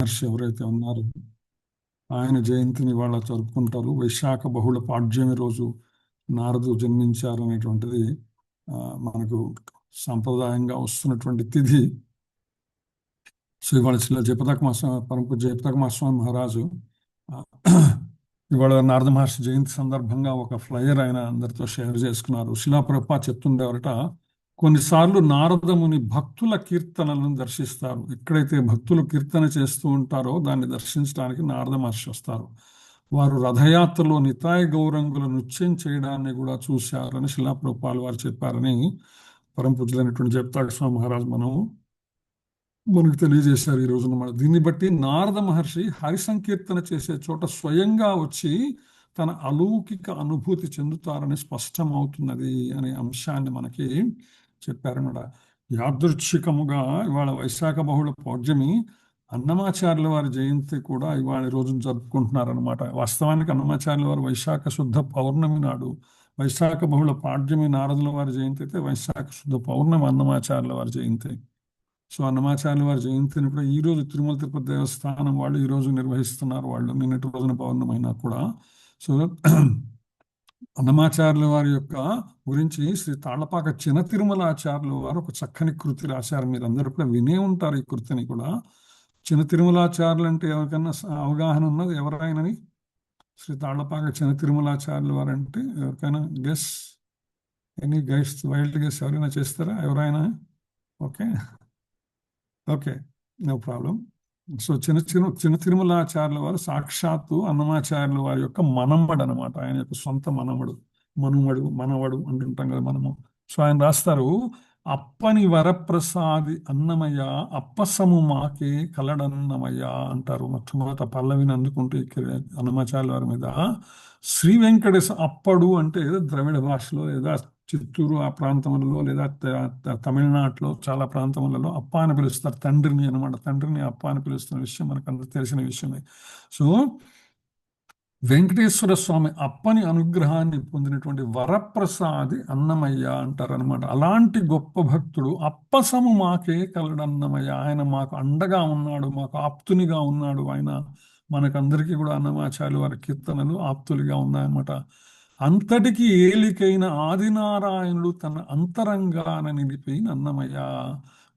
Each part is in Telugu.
మహర్షి ఎవరైతే ఉన్నారో ఆయన జయంతిని వాళ్ళ జరుపుకుంటారు. వైశాఖ బహుళ పాడ్యమి రోజు నారదు జన్మించారు అనేటువంటిది మనకు సాంప్రదాయంగా వస్తున్నటువంటి తిథి. సో ఇవాళ జయపతాక మహాస్వామి మహారాజు ఆ, ఇవాళ నారద మహర్షి జయంతి సందర్భంగా ఒక ఫ్లయర్ ఆయన అందరితో షేర్ చేసుకున్నారు. శిలాప్రభుపాద చెప్తుండేవారట, కొన్నిసార్లు నారదముని భక్తుల కీర్తనలను దర్శిస్తారు. ఎక్కడైతే భక్తులు కీర్తన చేస్తూ ఉంటారో దాన్ని దర్శించడానికి నారద మహర్షి వస్తారు. వారు రథయాత్రలో నితాయ గౌరంగుల నృత్యం చేయడాన్ని కూడా చూశారని శిలాప్రభుపాల్ వారు చెప్పారని పరమ పూజ్యులైనటువంటి జయపతాక స్వామి మహారాజ్ మనకు తెలియజేశారు ఈ రోజున. దీన్ని బట్టి నారద మహర్షి హరి సంకీర్తన చేసే చోట స్వయంగా వచ్చి తన అలౌకిక అనుభూతి చెందుతారని స్పష్టమవుతున్నది అనే అంశాన్ని మనకి చెప్పారన్నమాట. యాదృచ్ఛికముగా ఇవాళ వైశాఖ బహుళ పౌర్ణమి, అన్నమాచార్యుల వారి జయంతి కూడా ఇవాళ రోజున జరుపుకుంటున్నారనమాట. వాస్తవానికి అన్నమాచార్యుల వారు వైశాఖ శుద్ధ పౌర్ణమి నాడు, వైశాఖ బహుళ పాడ్యమి నారదుల వారి జయంతి అయితే వైశాఖ శుద్ధ పౌర్ణమి అన్నమాచార్యుల వారి జయంతి. సో అన్నమాచార్యుల వారి జయంతిని కూడా ఈ రోజు తిరుమల తిరుపతి దేవస్థానం వాళ్ళు ఈ రోజు నిర్వహిస్తున్నారు. వాళ్ళు నిన్నటి రోజున పౌర్ణమైనా కూడా. సో అన్నమాచార్యుల వారి యొక్క గురించి శ్రీ తాళ్లపాక చిన తిరుమలాచార్యుల వారు ఒక చక్కని కృతి రాశారు. మీరు అందరూ కూడా వినే ఉంటారు ఈ కృతిని కూడా. చిన తిరుమలాచార్యులు అంటే ఎవరికైనా అవగాహన ఉన్నది ఎవరైనాని? శ్రీ తాళ్లపాక చిన తిరుమలాచార్యుల వారు అంటే ఎవరికైనా guess, any guys, wild guess ఎవరైనా చేస్తారా ఎవరైనా? Okay, no problem. సో చిన్న తిరుమలాచార్యుల వారు సాక్షాత్తు అన్నమాచార్యుల వారి యొక్క మనమడు అనమాట. ఆయన యొక్క సొంత మనవడు అంటుంటాం కదా మనము. సో ఆయన రాస్తారు, అప్పని వరప్రసాది అన్నమయ్య అప్పసము మాకే కలడన్నమయ్య అంటారు. మొట్టమొదట పల్లవిని అందుకుంటూ అన్నమాచార్యుల వారి మీద శ్రీ వెంకటేశ అప్పడు అంటే ద్రవిడ భాషలో లేదా చిత్తూరు ఆ ప్రాంతములలో లేదా తమిళనాడులో చాలా ప్రాంతములలో అప్ప అని పిలుస్తారు తండ్రిని అనమాట. తండ్రిని అప్ప అని పిలుస్తున్న విషయం మనకు అందరూ తెలిసిన విషయమే. సో వెంకటేశ్వర స్వామి అప్పని అనుగ్రహాన్ని పొందినటువంటి వరప్రసాది అన్నమయ్య అంటారు అనమాట. అలాంటి గొప్ప భక్తుడు అప్పసము మాకే కలడన్నమయ్య. ఆయన మాకు అండగా ఉన్నాడు, మాకు ఆప్తునిగా ఉన్నాడు. ఆయన మనకందరికీ కూడా అన్నమాచార్యుల వారి కీర్తనలు ఆప్తులుగా ఉన్నాయన్నమాట. అంతటికి ఏలికైన ఆదినారాయణుడు తన అంతరంగాన నిలిపిన అన్నమయ్య.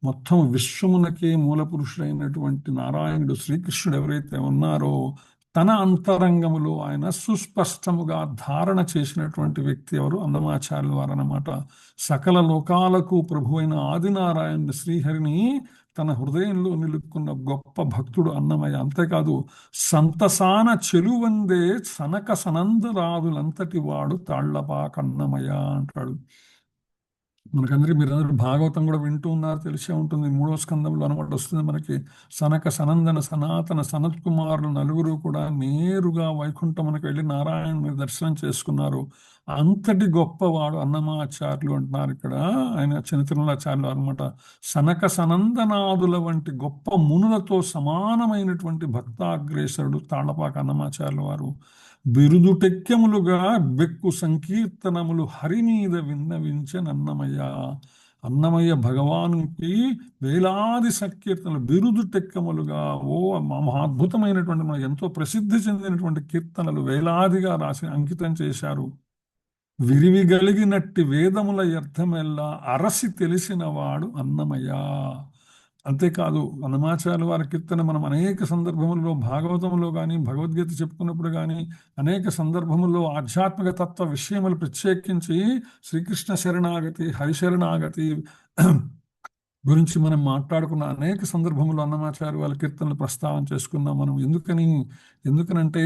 మొత్తం విశ్వమునకే మూల పురుషుడైనటువంటి నారాయణుడు శ్రీకృష్ణుడు ఎవరైతే ఉన్నారో తన అంతరంగములో ఆయన సుస్పష్టముగా ధారణ చేసినటువంటి వ్యక్తి ఎవరు? అన్నమాచార్యుల వారు అన్నమాట. సకల లోకాలకు ప్రభు అయిన ఆదినారాయణుడు శ్రీహరిని తన హృదయంలో నిలుపుకున్న గొప్ప భక్తుడు అన్నమయ్య. అంతేకాదు సంతసాన చెలువందే సనక సనందరాదులంతటి వాడు తాళ్లపాక అన్నమయ్య అంటాడు. మీరందరూ భాగవతం కూడా వింటూ ఉన్నారు, తెలిసే ఉంటుంది. 3వ స్కందంలో అనమాట వస్తుంది మనకి. సనక సనందన సనాతన సనత్ కుమారులు నలుగురు కూడా నేరుగా వైకుంఠమునకు వెళ్ళి నారాయణుని దర్శనం చేసుకున్నారు. అంతటి గొప్పవాడు అన్నమాచార్యులు అంటున్నారు ఇక్కడ. ఆయన చిన్న తిరుమలాచార్యులు అనమాట. సనక సనందనాదుల వంటి గొప్ప మునులతో సమానమైనటువంటి భక్తాగ్రేసరుడు తాళ్లపాక అన్నమాచార్యుల వారు. బిరుదుటెక్కెములుగా బెక్కు సంకీర్తనములు హరి మీద విన్నవించనన్నమయ్య. అన్నమయ్య భగవానుకి వేలాది సంకీర్తనలు బిరుదుటెక్కములుగా, మహాద్భుతమైనటువంటి మన ఎంతో ప్రసిద్ధి చెందినటువంటి కీర్తనలు వేలాదిగా రాసి అంకితం చేశారు. విరివిగలిగినట్టి వేదముల అర్థమెల్లా అరసి తెలిసిన వాడు అన్నమయ్య. అంతేకాదు అన్నమాచార్యుల వారి కీర్తన మనం అనేక సందర్భములలో భాగవతంలో కానీ భగవద్గీత చెప్పుకున్నప్పుడు కానీ అనేక సందర్భముల్లో ఆధ్యాత్మిక తత్వ విషయములు ప్రత్యేకించి శ్రీకృష్ణ శరణాగతి, హరిశరణాగతి గురించి మనం మాట్లాడుకున్న అనేక సందర్భములు అన్నమాచార్య వాళ్ళ కీర్తనలు ప్రస్తావన చేసుకున్నాం మనం. ఎందుకనంటే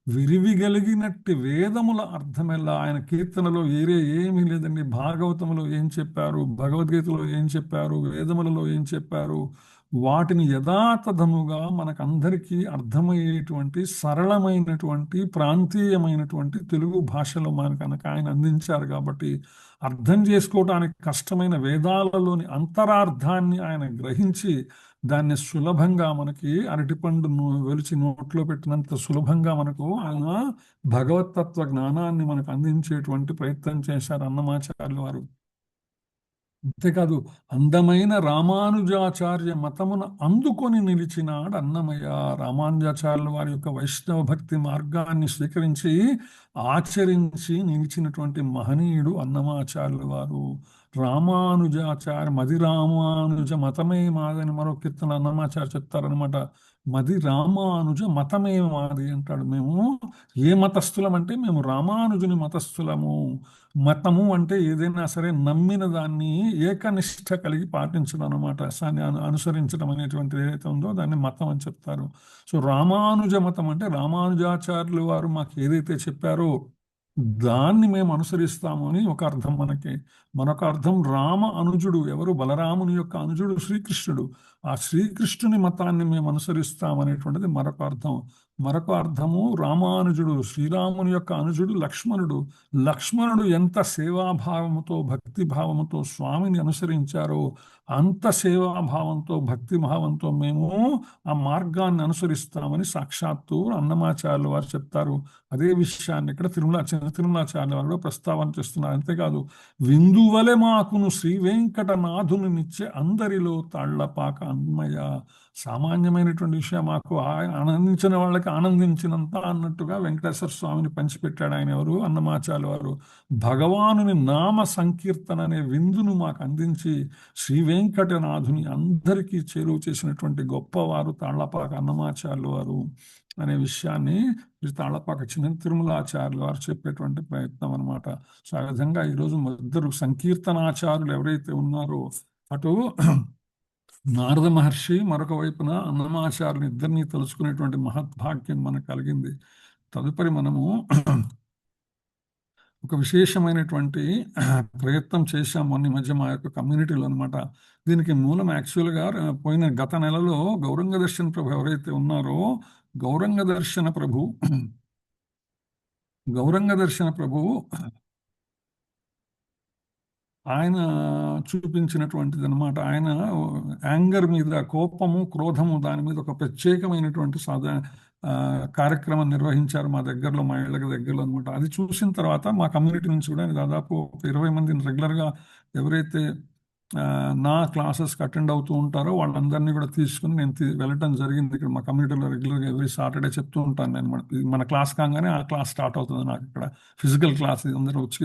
విరివిగలిగినట్టి వేదముల అర్థమెల్లా. ఆయన కీర్తనలో వేరే ఏమీ లేదండి. భాగవతములో ఏం చెప్పారు, భగవద్గీతలో ఏం చెప్పారు, వేదములలో ఏం చెప్పారు, వాటిని యథాతథముగా మనకందరికీ అర్థమయ్యేటువంటి సరళమైనటువంటి ప్రాంతీయమైనటువంటి తెలుగు భాషలో మనకు ఆయన అందించారు. కాబట్టి అర్థం చేసుకోవటానికి కష్టమైన వేదాలలోని అంతరార్థాన్ని ఆయన గ్రహించి దాన్ని సులభంగా మనకి అరటిపండు వెలిచి నోట్లో పెట్టినంత సులభంగా మనకు ఆయన భగవతత్వ జ్ఞానాన్ని మనకు అందించేటువంటి ప్రయత్నం చేశారు అన్నమాచార్యుల వారు. అంతేకాదు అందమైన రామానుజాచార్య మతమున అందుకొని నిలిచినాడు అన్నమయ్య. రామానుజాచార్యుల వారి యొక్క వైష్ణవ భక్తి మార్గాన్ని స్వీకరించి ఆచరించి నిలిచినటువంటి మహనీయుడు అన్నమాచార్యుల వారు. మది రామానుజ మతమే మాదని మరో కీర్తన అన్నమాచార్య చెప్తారనమాట. మది రామానుజ మతమే మాది అంటాడు. మేము ఏ మతస్థులం అంటే మేము రామానుజుని మతస్థులము. మతము అంటే ఏదైనా సరే నమ్మిన దాన్ని ఏకనిష్ట కలిగి పాటించడం అనమాట. అనుసరించడం అనేటువంటిది ఏదైతే ఉందో దాన్ని మతం అని చెప్తారు. సో రామానుజ మతం అంటే రామానుజాచార్యులు వారు మాకు ఏదైతే చెప్పారో దాన్ని మేము అనుసరిస్తాము అని ఒక అర్థం మనకి. మరొక అర్థం రామ అనుజుడు ఎవరు? బలరాముని యొక్క అనుజుడు శ్రీకృష్ణుడు. ఆ శ్రీకృష్ణుని మతాన్ని మేము అనుసరిస్తామనేటువంటిది మరొక అర్థం. మరొక అర్థము రామానుజుడు శ్రీరాముని యొక్క అనుజుడు లక్ష్మణుడు. లక్ష్మణుడు ఎంత సేవాభావముతో భక్తి భావముతో స్వామిని అనుసరించారో అంత సేవాభావంతో భక్తి భావంతో మేము ఆ మార్గాన్ని అనుసరిస్తామని సాక్షాత్తు అన్నమాచార్యులు వారు చెప్తారు. అదే విషయాన్ని ఇక్కడ తిరుమలాచార్యుల వారు ప్రస్తావన చేస్తున్నారు. అంతేకాదు విందువలె మాకును శ్రీ వెంకటనాథుని నిచ్చే అందరిలో తాళ్లపాక అన్మయ. సామాన్యమైనటువంటి విషయం మాకు ఆనందించిన వాళ్ళకి ఆనందించినంత అన్నట్టుగా వెంకటేశ్వర స్వామిని పంచిపెట్టాడు ఆయన. ఎవరు? అన్నమాచార్యుల వారు. భగవానుని నామ సంకీర్తన అనే విందును మాకు అందించి శ్రీ వెంకటనాథుని అందరికీ చేరువ చేసినటువంటి గొప్పవారు తాళ్లపాక అన్నమాచార్యుల వారు అనే విషయాన్ని తాళ్లపాక చిన్న తిరుమలాచార్యులు వారు చెప్పేటువంటి ప్రయత్నం అనమాట. సో ఆ విధంగా ఈరోజు ఇద్దరు సంకీర్తనాచారులు ఎవరైతే ఉన్నారో అటు నారద మహర్షి, మరొక వైపున అన్నమాచార్యులు ఇద్దరిని తలుచుకునేటువంటి మహద్భాగ్యం మనకు కలిగింది. తదుపరి మనము ఒక విశేషమైనటువంటి ప్రయత్నం చేశాము మొన్న మధ్య మా యొక్క కమ్యూనిటీలో అనమాట. దీనికి మూలం యాక్చువల్గా పోయిన గత నెలలో గౌరంగ దర్శన ప్రభు ఎవరైతే ఉన్నారో గౌరంగ దర్శన ప్రభు ఆయన చూపించినటువంటిది అనమాట. ఆయన యాంగర్ మీద, కోపము క్రోధము దాని మీద ఒక ప్రత్యేకమైనటువంటి కార్యక్రమం నిర్వహించారు మా దగ్గరలో, మా ఇళ్ళకి దగ్గరలో అనమాట. అది చూసిన తర్వాత మా కమ్యూనిటీ నుంచి కూడా దాదాపు 20 మందిని రెగ్యులర్గా ఎవరైతే నా క్లాసెస్కి అటెండ్ అవుతూ ఉంటారో వాళ్ళందరినీ కూడా తీసుకుని నేను వెళ్ళటం జరిగింది. ఇక్కడ మా కమ్యూనిటీలో రెగ్యులర్గా ఎవ్రీ సాటర్డే చెప్తూ ఉంటాను నేను. మన క్లాస్ కాగానే ఆ క్లాస్ స్టార్ట్ అవుతుంది నాకు ఇక్కడ. ఫిజికల్ క్లాస్ అందరూ వచ్చి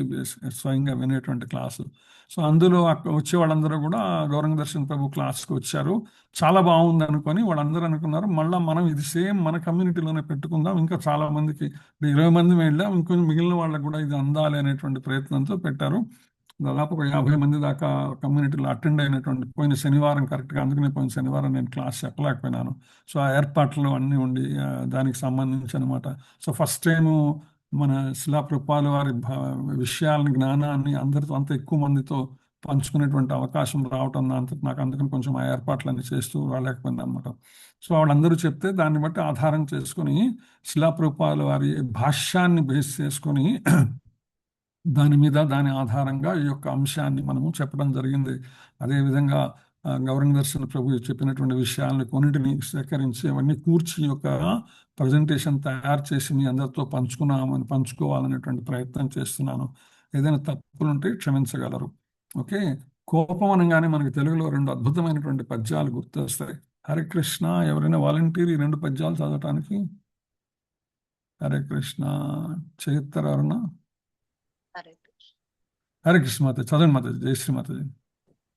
స్వయంగా వినేటువంటి క్లాసు. సో అందులో వచ్చే వాళ్ళందరూ కూడా గౌరంగ దర్శన్ ప్రభు క్లాస్కి వచ్చారు. చాలా బాగుంది అనుకొని వాళ్ళందరూ అనుకున్నారు మళ్ళీ మనం ఇది సేమ్ మన కమ్యూనిటీలోనే పెట్టుకుందాం, ఇంకా చాలా మందికి 20 మంది వెళ్ళాం, ఇంకొంచెం మిగిలిన వాళ్ళకు కూడా ఇది అందాలి అనేటువంటి ప్రయత్నంతో పెట్టారు. దాదాపు ఒక 50 మంది దాకా కమ్యూనిటీలో అటెండ్ అయినటువంటి పోయిన శనివారం కరెక్ట్గా. అందుకనే పోయిన శనివారం నేను క్లాస్ చెప్పలేకపోయినాను. సో ఆ ఏర్పాట్లు అన్నీ ఉండి దానికి సంబంధించి అనమాట. సో ఫస్ట్ టైము మన శిలా ప్రభుపాద వారి విషయాలని, జ్ఞానాన్ని అందరితో అంత ఎక్కువ మందితో పంచుకునేటువంటి అవకాశం రావటం నాకు అందుకని కొంచెం ఆ ఏర్పాట్లన్నీ చేస్తూ రాలేకపోయింది అనమాట. సో వాళ్ళందరూ చెప్తే దాన్ని బట్టి ఆధారం చేసుకుని శిలా ప్రభుపాద వారి భాష్యాన్ని బేస్ చేసుకొని దాని ఆధారంగా ఈ యొక్క అంశాన్ని మనము చెప్పడం జరిగింది. అదేవిధంగా గౌరంగ దర్శన ప్రభు చెప్పినటువంటి విషయాలను కొన్నిటిని సేకరించి అవన్నీ కూర్చి యొక్క ప్రజెంటేషన్ తయారు చేసి మీ అందరితో పంచుకోవాలనేటువంటి ప్రయత్నం చేస్తున్నాను. ఏదైనా తప్పులుంటే క్షమించగలరు. ఓకే. కోపం అనగానే మనకి తెలుగులో 2 అద్భుతమైనటువంటి పద్యాలు గుర్తొస్తాయి. హరే కృష్ణ. ఎవరైనా వాలంటీర్ ఈ 2 పద్యాలు చదవటానికి? హరే కృష్ణ. చైత్రరుణ. హరే కృష్ణ మాత. చదవండి మాత. జై శ్రీ మాతాజీ.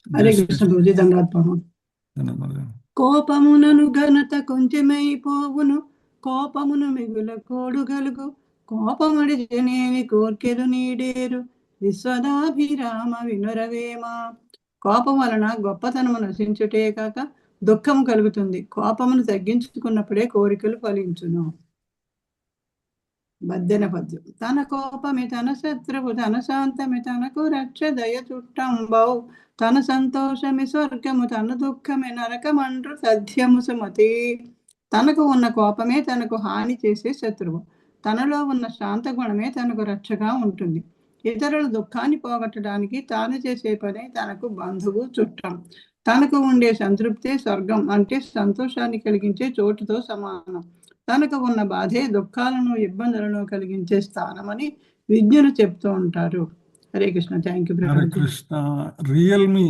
హరే కృష్ణ గురుజీ. ధన్యవాదాలు. కోపమునను ఘనత కొంచెమైపోవును, కోపమును మిగుల కోడుగలుగు, కోపముడి జనేవి కోర్కెలు నీడేరు, విశ్వదాభిరామ వినురవేమ. కోపం వలన గొప్పతనము నశించుటే కాక దుఃఖము కలుగుతుంది. కోపమును తగ్గించుకున్నప్పుడే కోరికలు ఫలించును. బద్దెన పద్యం. తన కోపమే తన శత్రువు, తన శాంతమే తనకు రక్ష దయ చుట్టంబౌ, తన సంతోషమే స్వర్గము, తన దుఃఖమే నరకమండ్రు సధ్యము సుమతి. తనకు ఉన్న కోపమే తనకు హాని చేసే శత్రువు, తనలో ఉన్న శాంత గుణమే తనకు రక్షగా ఉంటుంది. ఇతరుల దుఃఖాన్ని పోగొట్టడానికి తాను చేసే పనే తనకు బంధువు, చుట్టం. తనకు ఉండే సంతృప్తే స్వర్గం అంటే సంతోషాన్ని కలిగించే చోటుతో సమానం. తనకు ఉన్న బాధే దుఃఖాలను, ఇబ్బందులను కలిగించే స్థానమని విజ్ఞులు చెప్తూ ఉంటారు. Hare Krishna. Thank you Hare Prabhuji. Krishna. Realme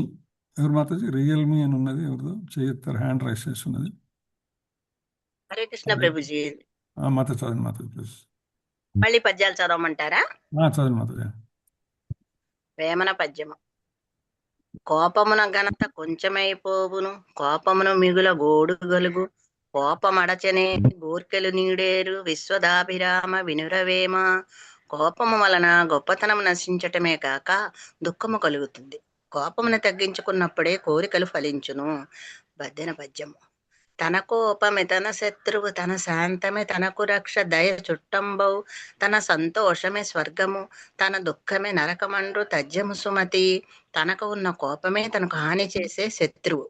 ఎవరు మాతాజీ? రియల్మీ అని ఉన్నది, ఎవరిదో చేయెత్తారు, హ్యాండ్ రైస్ చేసి ఉన్నది. హరే కృష్ణ ప్రభుజీ. మాత చదవండి మాతాజీ ప్లీజ్. మళ్ళీ పద్యాలు చదవమంటారా? చదవండి మాతాజీ. వేమన పద్యము. కోపమున ఘనత కొంచెమైపోవును, కోపమును మిగుల గోడు గలుగు, కోపమడచనే గోర్కెలు నీడేరు, విశ్వదాభిరామ వినురవేమ. కోపము వలన గొప్పతనం నశించటమే కాక దుఃఖము కలుగుతుంది. కోపమును తగ్గించుకున్నప్పుడే కోరికలు ఫలించును. బద్దెన పద్యము. తన కోపమే తన శత్రువు, తన శాంతమే తనకు రక్ష, దయ చుట్టంబౌ, తన సంతోషమే స్వర్గము, తన దుఃఖమే నరకమండ్రు తథ్యము సుమతి. తనకు ఉన్న కోపమే తనకు హాని చేసే శత్రువు,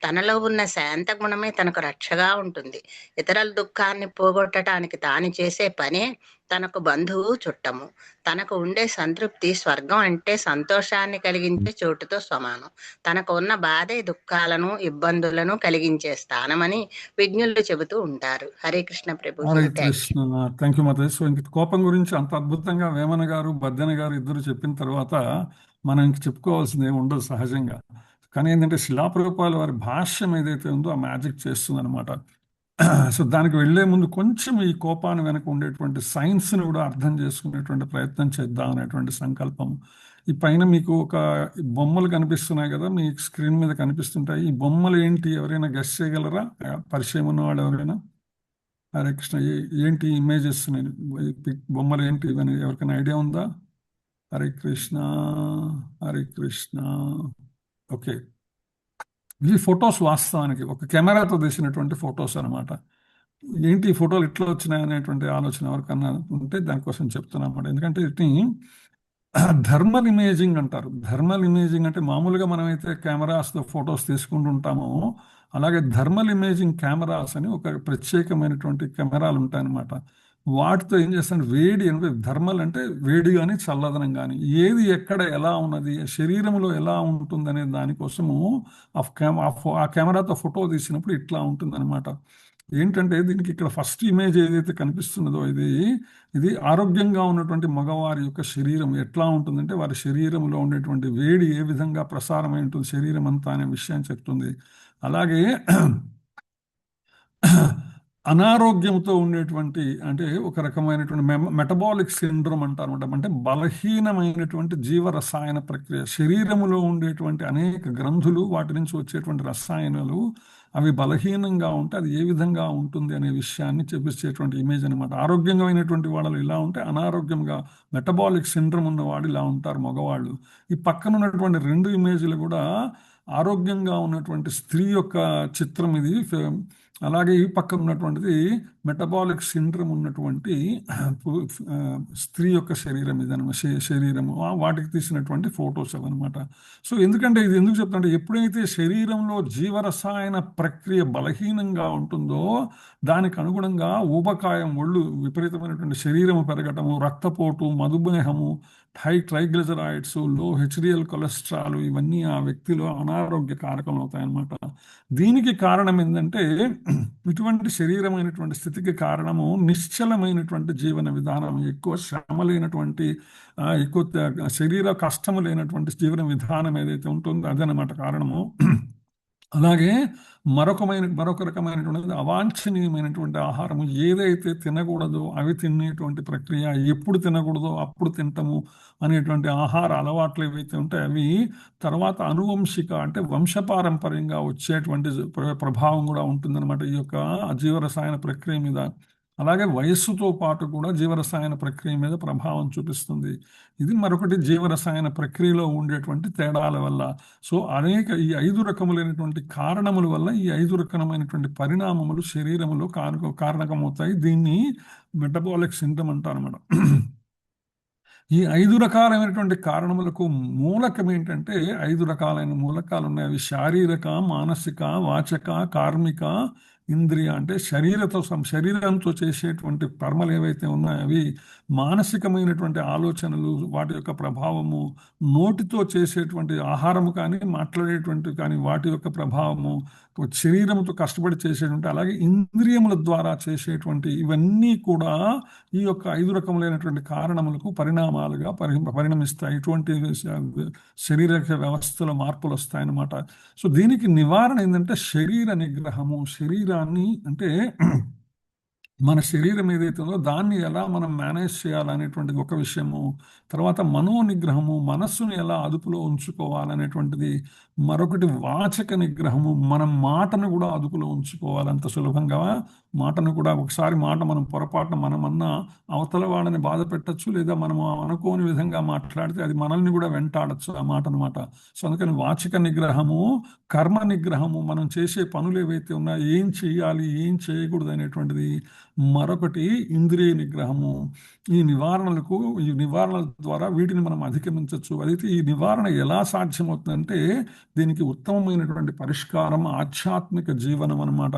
తనలో ఉన్న శాంత గుణమే తనకు రక్షగా ఉంటుంది. ఇతరుల దుఃఖాన్ని పోగొట్టడానికి తాను చేసే పనే తనకు బంధువు చుట్టము. తనకు ఉండే సంతృప్తి స్వర్గం అంటే సంతోషాన్ని కలిగించే చోటుతో సమానం. తనకు ఉన్న బాధే దుఃఖాలను ఇబ్బందులను కలిగించే స్థానమని విజ్ఞులు చెబుతూ ఉంటారు. హరే కృష్ణ ప్రభు. హరే కృష్ణ. థ్యాంక్ యూ మాతాజీ. సో ఇంక కోపం గురించి అంత అద్భుతంగా వేమన గారు బద్దెన గారు ఇద్దరు చెప్పిన తర్వాత మనం ఇంక చెప్పుకోవాల్సింది ఏమి ఉండదు సహజంగా. కానీ ఏంటంటే శిలాప్రభుపాల వారి భాష్యం ఏదైతే ఉందో ఆ మ్యాజిక్ చేస్తుంది అనమాట. సో దానికి వెళ్లే ముందు కొంచెం ఈ కోపాన్ని వెనక ఉండేటువంటి సైన్స్ని కూడా అర్థం చేసుకునేటువంటి ప్రయత్నం చేద్దాం అనేటువంటి సంకల్పం. ఈ పైన మీకు ఒక బొమ్మలు కనిపిస్తున్నాయి కదా, మీ స్క్రీన్ మీద కనిపిస్తుంటాయి. ఈ బొమ్మలు ఏంటి, ఎవరైనా గెస్ చేయగలరా? పరిచయం ఉన్నవాడు ఎవరైనా? హరే కృష్ణ. ఏంటి ఇమేజెస్, నేను బొమ్మలు ఏంటి ఇవన్నీ ఎవరికైనా ఐడియా ఉందా? హరే కృష్ణ, హరే కృష్ణ. ఓకే, ఇవి ఫొటోస్, వాస్తవానికి ఒక కెమెరాతో తీసినటువంటి ఫొటోస్ అనమాట. ఏంటి ఈ ఫోటోలు ఇట్లా వచ్చినాయి అనేటువంటి ఆలోచన ఎవరికన్నా ఉంటే దానికోసం చెప్తున్నాం అన్నమాట. ఎందుకంటే వీటిని థర్మల్ ఇమేజింగ్ అంటారు. థర్మల్ ఇమేజింగ్ అంటే మామూలుగా మనమైతే కెమెరాస్తో ఫొటోస్ తీసుకుంటుంటామో అలాగే థర్మల్ ఇమేజింగ్ కెమెరాస్ అని ఒక ప్రత్యేకమైనటువంటి కెమెరాలు ఉంటాయన్నమాట. వాటితో ఏం చేస్తాను, వేడి అంటే థర్మల్ అంటే వేడి కానీ చల్లదనం కానీ ఏది ఎక్కడ ఎలా ఉన్నది, శరీరంలో ఎలా ఉంటుంది అనే దానికోసము ఆ కెమెరాతో ఫోటో తీసినప్పుడు ఇట్లా ఉంటుంది అనమాట. ఏంటంటే దీనికి ఇక్కడ ఫస్ట్ ఇమేజ్ ఏదైతే కనిపిస్తున్నదో ఇది ఆరోగ్యంగా ఉన్నటువంటి మగవారి యొక్క శరీరం ఎట్లా ఉంటుందంటే వారి శరీరంలో ఉండేటువంటి వేడి ఏ విధంగా ప్రసారమై ఉంటుంది శరీరం అంతా అనే విషయాన్ని చెప్తుంది. అలాగే అనారోగ్యంతో ఉండేటువంటి అంటే ఒక రకమైనటువంటి మెటబాలిక్ సిండ్రోమ్ అంటారు అనమాట. అంటే బలహీనమైనటువంటి జీవరసాయన ప్రక్రియ, శరీరములో ఉండేటువంటి అనేక గ్రంథులు, వాటి నుంచి వచ్చేటువంటి రసాయనాలు అవి బలహీనంగా ఉంటే అది ఏ విధంగా ఉంటుంది అనే విషయాన్ని చూపించేటువంటి ఇమేజ్ అనమాట. ఆరోగ్యంగా అయినటువంటి వాళ్ళు ఇలా ఉంటే, అనారోగ్యంగా మెటబాలిక్ సిండ్రోమ్ ఉన్న వాడు ఇలా ఉంటారు మగవాళ్ళు. ఈ పక్కన ఉన్నటువంటి రెండు ఇమేజ్లు కూడా ఆరోగ్యంగా ఉన్నటువంటి స్త్రీ యొక్క చిత్రం ఇది. అలాగే ఈ పక్కన ఉన్నటువంటిది మెటబాలిక్ సిండ్రోమ్ ఉన్నటువంటి స్త్రీ యొక్క శరీరం ఇదనమాట, శరీరము. వాటికి తీసినటువంటి ఫొటోస్ అవన్నమాట. సో ఎందుకంటే ఇది ఎందుకు చెప్తానంటే, ఎప్పుడైతే శరీరంలో జీవరసాయన ప్రక్రియ బలహీనంగా ఉంటుందో దానికి అనుగుణంగా ఊబకాయం, ఒళ్ళు విపరీతమైనటువంటి శరీరము పెరగటము, రక్తపోటు, మధుమేహము, ట్రైగ్లిజరాయిడ్స్, లో హెచ్డిఎల్ కొలెస్ట్రాల్, ఇవన్నీ ఆ వ్యక్తిలో అనారోగ్య కారకం అవుతాయన్నమాట. దీనికి కారణం ఏంటంటే, ఇటువంటి శరీరమైనటువంటి స్థితికి కారణము నిశ్చలమైనటువంటి జీవన విధానం, ఎక్కువ శ్రమ లేనటువంటి, ఎక్కువ శరీర కష్టము లేనటువంటి జీవన విధానం ఏదైతే ఉంటుందో అదనమాట కారణము. అలాగే మరొక రకమైనటువంటి అవాంఛనీయమైనటువంటి ఆహారము ఏదైతే తినకూడదో అవి తినేటువంటి ప్రక్రియ, ఎప్పుడు తినకూడదో అప్పుడు తింటము అనేటువంటి ఆహార అలవాట్లు ఏవైతే ఉంటాయో అవి తర్వాత అనువంశిక అంటే వంశపారంపర్యంగా వచ్చేటువంటి ప్రభావం కూడా ఉంటుందన్నమాట ఈ యొక్క జీవరసాయన ప్రక్రియ మీద. అలాగే వయస్సుతో పాటు కూడా జీవరసాయన ప్రక్రియ మీద ప్రభావం చూపిస్తుంది. ఇది మరొకటి జీవరసాయన ప్రక్రియలో ఉండేటువంటి తేడాల వల్ల. సో ఈ 5 రకములైనటువంటి కారణముల వల్ల ఈ 5 రకమైనటువంటి పరిణామములు శరీరములో కారణకమవుతాయి. దీన్ని మెటబాలిక్ సిండ్రోమ్ అంటారన్నమాట. ఈ 5 రకాలైనటువంటి కారణములకు మూలకం ఏంటంటే, 5 రకాలైన మూలకాలు ఉన్నాయి. అవి శారీరక, మానసిక, వాచక, కార్మిక, ఇంద్రియ. అంటే శరీరంతో చేసేటువంటి కర్మలు ఏవైతే ఉన్నాయో అవి, మానసికమైనటువంటి ఆలోచనలు, వాటి యొక్క ప్రభావము, నోటితో చేసేటువంటి ఆహారము కానీ మాట్లాడేటువంటి కానీ వాటి యొక్క ప్రభావము, శరీరంతో కష్టపడి చేసేటువంటి, అలాగే ఇంద్రియముల ద్వారా చేసేటువంటి ఇవన్నీ కూడా ఈ యొక్క 5 రకములైనటువంటి కారణములకు పరిణామాలుగా పరిణమిస్తాయి. ఇటువంటి శరీర వ్యవస్థలో మార్పులు వస్తాయన్నమాట. సో దీనికి నివారణ ఏంటంటే శరీర నిగ్రహము. శరీరాన్ని అంటే మన శరీరం ఏదైతే ఉందో దాన్ని ఎలా మనం మేనేజ్ చేయాలనేటువంటిది ఒక విషయము. తర్వాత మనో నిగ్రహము, మనస్సును ఎలా అదుపులో ఉంచుకోవాలనేటువంటిది మరొకటి. వాచక నిగ్రహము, మన మాటను కూడా అదుపులో ఉంచుకోవాలి. అంత సులభంగా మాటను కూడా, ఒకసారి మాట మనం పొరపాటున మనమన్నా అవతల వాళ్ళని బాధ పెట్టచ్చు, లేదా మనం అనుకోని విధంగా మాట్లాడితే అది మనల్ని కూడా వెంటాడచ్చు ఆ మాట అనమాట. సో అందుకని వాచక నిగ్రహము, కర్మ నిగ్రహము, మనం చేసే పనులు ఏవైతే ఉన్నాయో ఏం చేయాలి ఏం చేయకూడదు అనేటువంటిది. మరొకటి ఇంద్రియ నిగ్రహము. ఈ నివారణల ద్వారా వీటిని మనం అధిగమించవచ్చు. అయితే ఈ నివారణ ఎలా సాధ్యమవుతుందంటే దీనికి ఉత్తమమైనటువంటి పరిష్కారం ఆధ్యాత్మిక జీవనం అన్నమాట.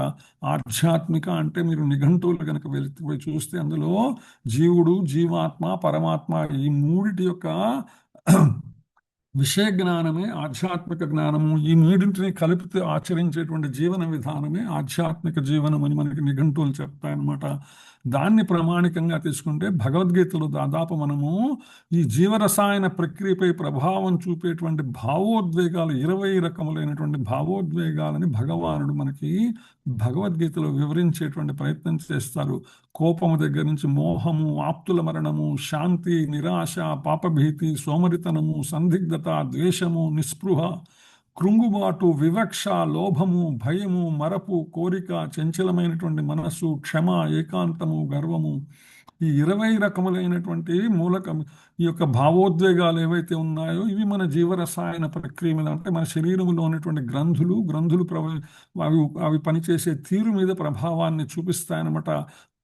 ఆధ్యాత్మిక అంటే మీరు నిఘంటువులు కనుక పోయి చూస్తే అందులో జీవుడు, జీవాత్మ, పరమాత్మ ఈ మూడిటి యొక్క విషయ జ్ఞానమే ఆధ్యాత్మిక జ్ఞానము. ఈ మూడింటిని కలిపితే ఆచరించేటువంటి జీవన విధానమే ఆధ్యాత్మిక జీవనం అని మనకి నిఘంటువులు చెప్తాయన్నమాట. దాన్ని ప్రామాణికంగా తీసుకుంటే భగవద్గీతలో దాదాపు మనము ఈ జీవరసాయన ప్రక్రియపై ప్రభావం చూపేటువంటి భావోద్వేగాలు 20 రకములైనటువంటి భావోద్వేగాలని భగవానుడు మనకి భగవద్గీతలో వివరించేటువంటి ప్రయత్నం చేస్తారు. కోపము దగ్గర నుంచి మోహము, ఆప్తుల మరణము, శాంతి, నిరాశ, పాపభీతి, సోమరితనము, సందిగ్ధత, ద్వేషము, నిస్పృహ, కృంగుబాటు, వివక్ష, లోభము, భయము, మరపు, కోరిక, చంచలమైనటువంటి మనస్సు, క్షమ, ఏకాంతము, గర్వము, ఈ 20 రకములైనటువంటి ఈ యొక్క భావోద్వేగాలు ఏవైతే ఉన్నాయో ఇవి మన జీవరసాయన ప్రక్రియ మీద, అంటే మన శరీరంలో ఉన్నటువంటి గ్రంథులు అవి పనిచేసే తీరు మీద ప్రభావాన్ని చూపిస్తాయన్నమాట.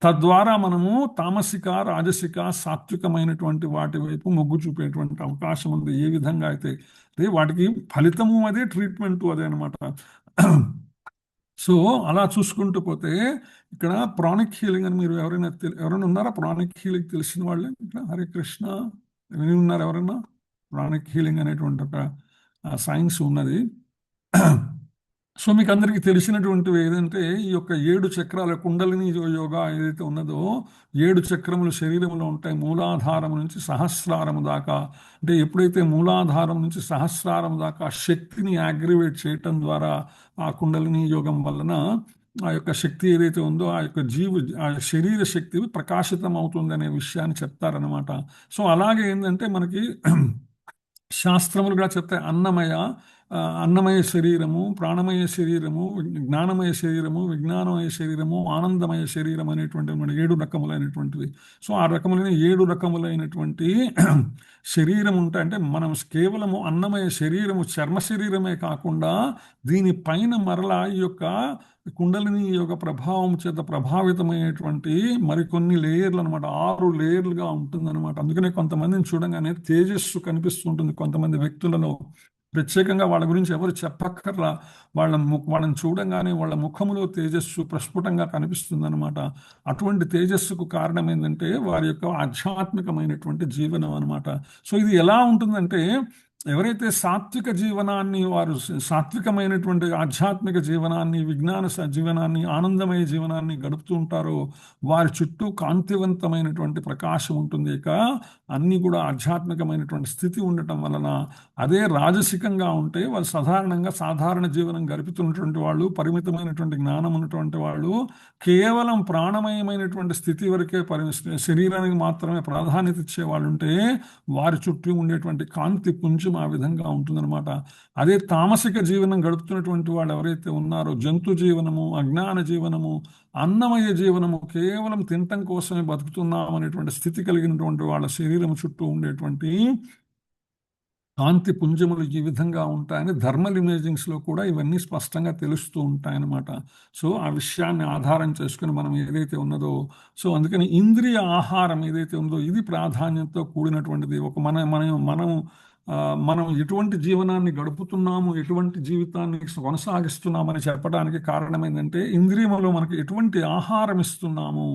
తద్వారా మనము తామసిక, రాజసిక, సాత్వికమైనటువంటి వాటి వైపు మొగ్గు చూపేటువంటి అవకాశం ఉంది. ఏ విధంగా అయితే వాటికి ఫలితము అదే, ట్రీట్మెంటు అదే అనమాట. సో అలా చూసుకుంటూ పోతే ఇక్కడ ప్రాణిక్ హీలింగ్ అని మీరు ఎవరైనా ఉన్నారా? ప్రాణిక్ హీలింగ్ తెలిసిన వాళ్ళే ఇక్కడ? హరే కృష్ణ విని ఉన్నారు ఎవరైనా? ప్రాణిక్ హీలింగ్ అనేటువంటి ఒక సైన్స్ ఉన్నది. సో మీకు అందరికీ తెలిసినటువంటివి ఏదంటే ఈ యొక్క 7 చక్రాల కుండలిని యోగా ఏదైతే ఉన్నదో 7 చక్రములు శరీరంలో ఉంటాయి, మూలాధారం నుంచి సహస్రారము దాకా. అంటే ఎప్పుడైతే మూలాధారం నుంచి సహస్రారం దాకా శక్తిని యాగ్రివేట్ చేయటం ద్వారా ఆ కుండలిని యోగం వలన ఆ యొక్క శక్తి ఏదైతే ఉందో ఆ యొక్క ఆ శరీర శక్తి ప్రకాశితం అవుతుంది అనే విషయాన్ని చెప్తారనమాట. సో అలాగే ఏంటంటే మనకి శాస్త్రములు కూడా చెప్తాయి అన్నమయ శరీరము, ప్రాణమయ శరీరము, జ్ఞానమయ శరీరము, విజ్ఞానమయ శరీరము, ఆనందమయ శరీరం అనేటువంటి 7 రకములైనటువంటివి. సో ఆ రకములైన 7 రకములైనటువంటి శరీరం ఉంటాయి. అంటే మనం కేవలము అన్నమయ శరీరము, చర్మ శరీరమే కాకుండా దీనిపైన మరలా ఈ యొక్క కుండలిని యొక్క ప్రభావం చేత ప్రభావితమైనటువంటి మరికొన్ని లేయర్లు అనమాట. 6 లేయర్లుగా ఉంటుందన్నమాట. అందుకనే కొంతమందిని చూడంగానే తేజస్సు కనిపిస్తుంటుంది కొంతమంది వ్యక్తులలో. ప్రత్యేకంగా వాళ్ళ గురించి ఎవరు చెప్పక్కర్లా, వాళ్ళని చూడంగానే వాళ్ళ ముఖములో తేజస్సు ప్రస్ఫుటంగా కనిపిస్తుంది అనమాట. అటువంటి తేజస్సుకు కారణం ఏంటంటే వారి యొక్క ఆధ్యాత్మికమైనటువంటి జీవనం అనమాట. సో ఇది ఎలా ఉంటుందంటే ఎవరైతే సాత్విక జీవనాన్ని, వారు సాత్వికమైనటువంటి ఆధ్యాత్మిక జీవనాన్ని, విజ్ఞాన జీవనాన్ని, ఆనందమయ జీవనాన్ని గడుపుతూ ఉంటారో వారి చుట్టూ కాంతివంతమైనటువంటి ప్రకాశం ఉంటుంది. ఇక అన్నీ కూడా ఆధ్యాత్మికమైనటువంటి స్థితి ఉండటం వలన. అదే రాజసికంగా ఉంటే వాళ్ళు సాధారణ జీవనం గడుపుతున్నటువంటి వాళ్ళు, పరిమితమైనటువంటి జ్ఞానం ఉన్నటువంటి వాళ్ళు, కేవలం ప్రాణమయమైనటువంటి స్థితి వరకే శరీరానికి మాత్రమే ప్రాధాన్యత ఇచ్చే వాళ్ళు ఉంటే వారి చుట్టూ ఉండేటువంటి కాంతి పుంజం ఆ విధంగా ఉంటుందన్నమాట. అదే తామసిక జీవనం గడుపుతున్నటువంటి వాళ్ళు ఎవరైతే ఉన్నారో, జంతు జీవనము, అజ్ఞాన జీవనము, అన్నమయ జీవనము, కేవలం తినటం కోసమే బతుకుతున్నాం అనేటువంటి స్థితి కలిగినటువంటి వాళ్ళ శరీరం చుట్టూ ఉండేటువంటి కాంతి పుంజములు ఈ విధంగా ఉంటాయని థర్మల్ ఇమేజింగ్స్లో కూడా ఇవన్నీ స్పష్టంగా తెలుస్తూ ఉంటాయన్నమాట. సో ఆ విషయాన్ని ఆధారం చేసుకుని మనం ఏదైతే ఉన్నదో, సో అందుకని ఇంద్రియ ఆహారం ఏదైతే ఉందో ఇది ప్రాధాన్యతతో కూడినటువంటిది. మనం ఎటువంటి జీవనాన్ని గడుపుతున్నాము, ఎటువంటి జీవితాన్ని కొనసాగిస్తున్నామని చెప్పడానికి కారణం ఏంటంటే ఇంద్రియములో మనకి ఎటువంటి ఆహారం ఇస్తున్నాము,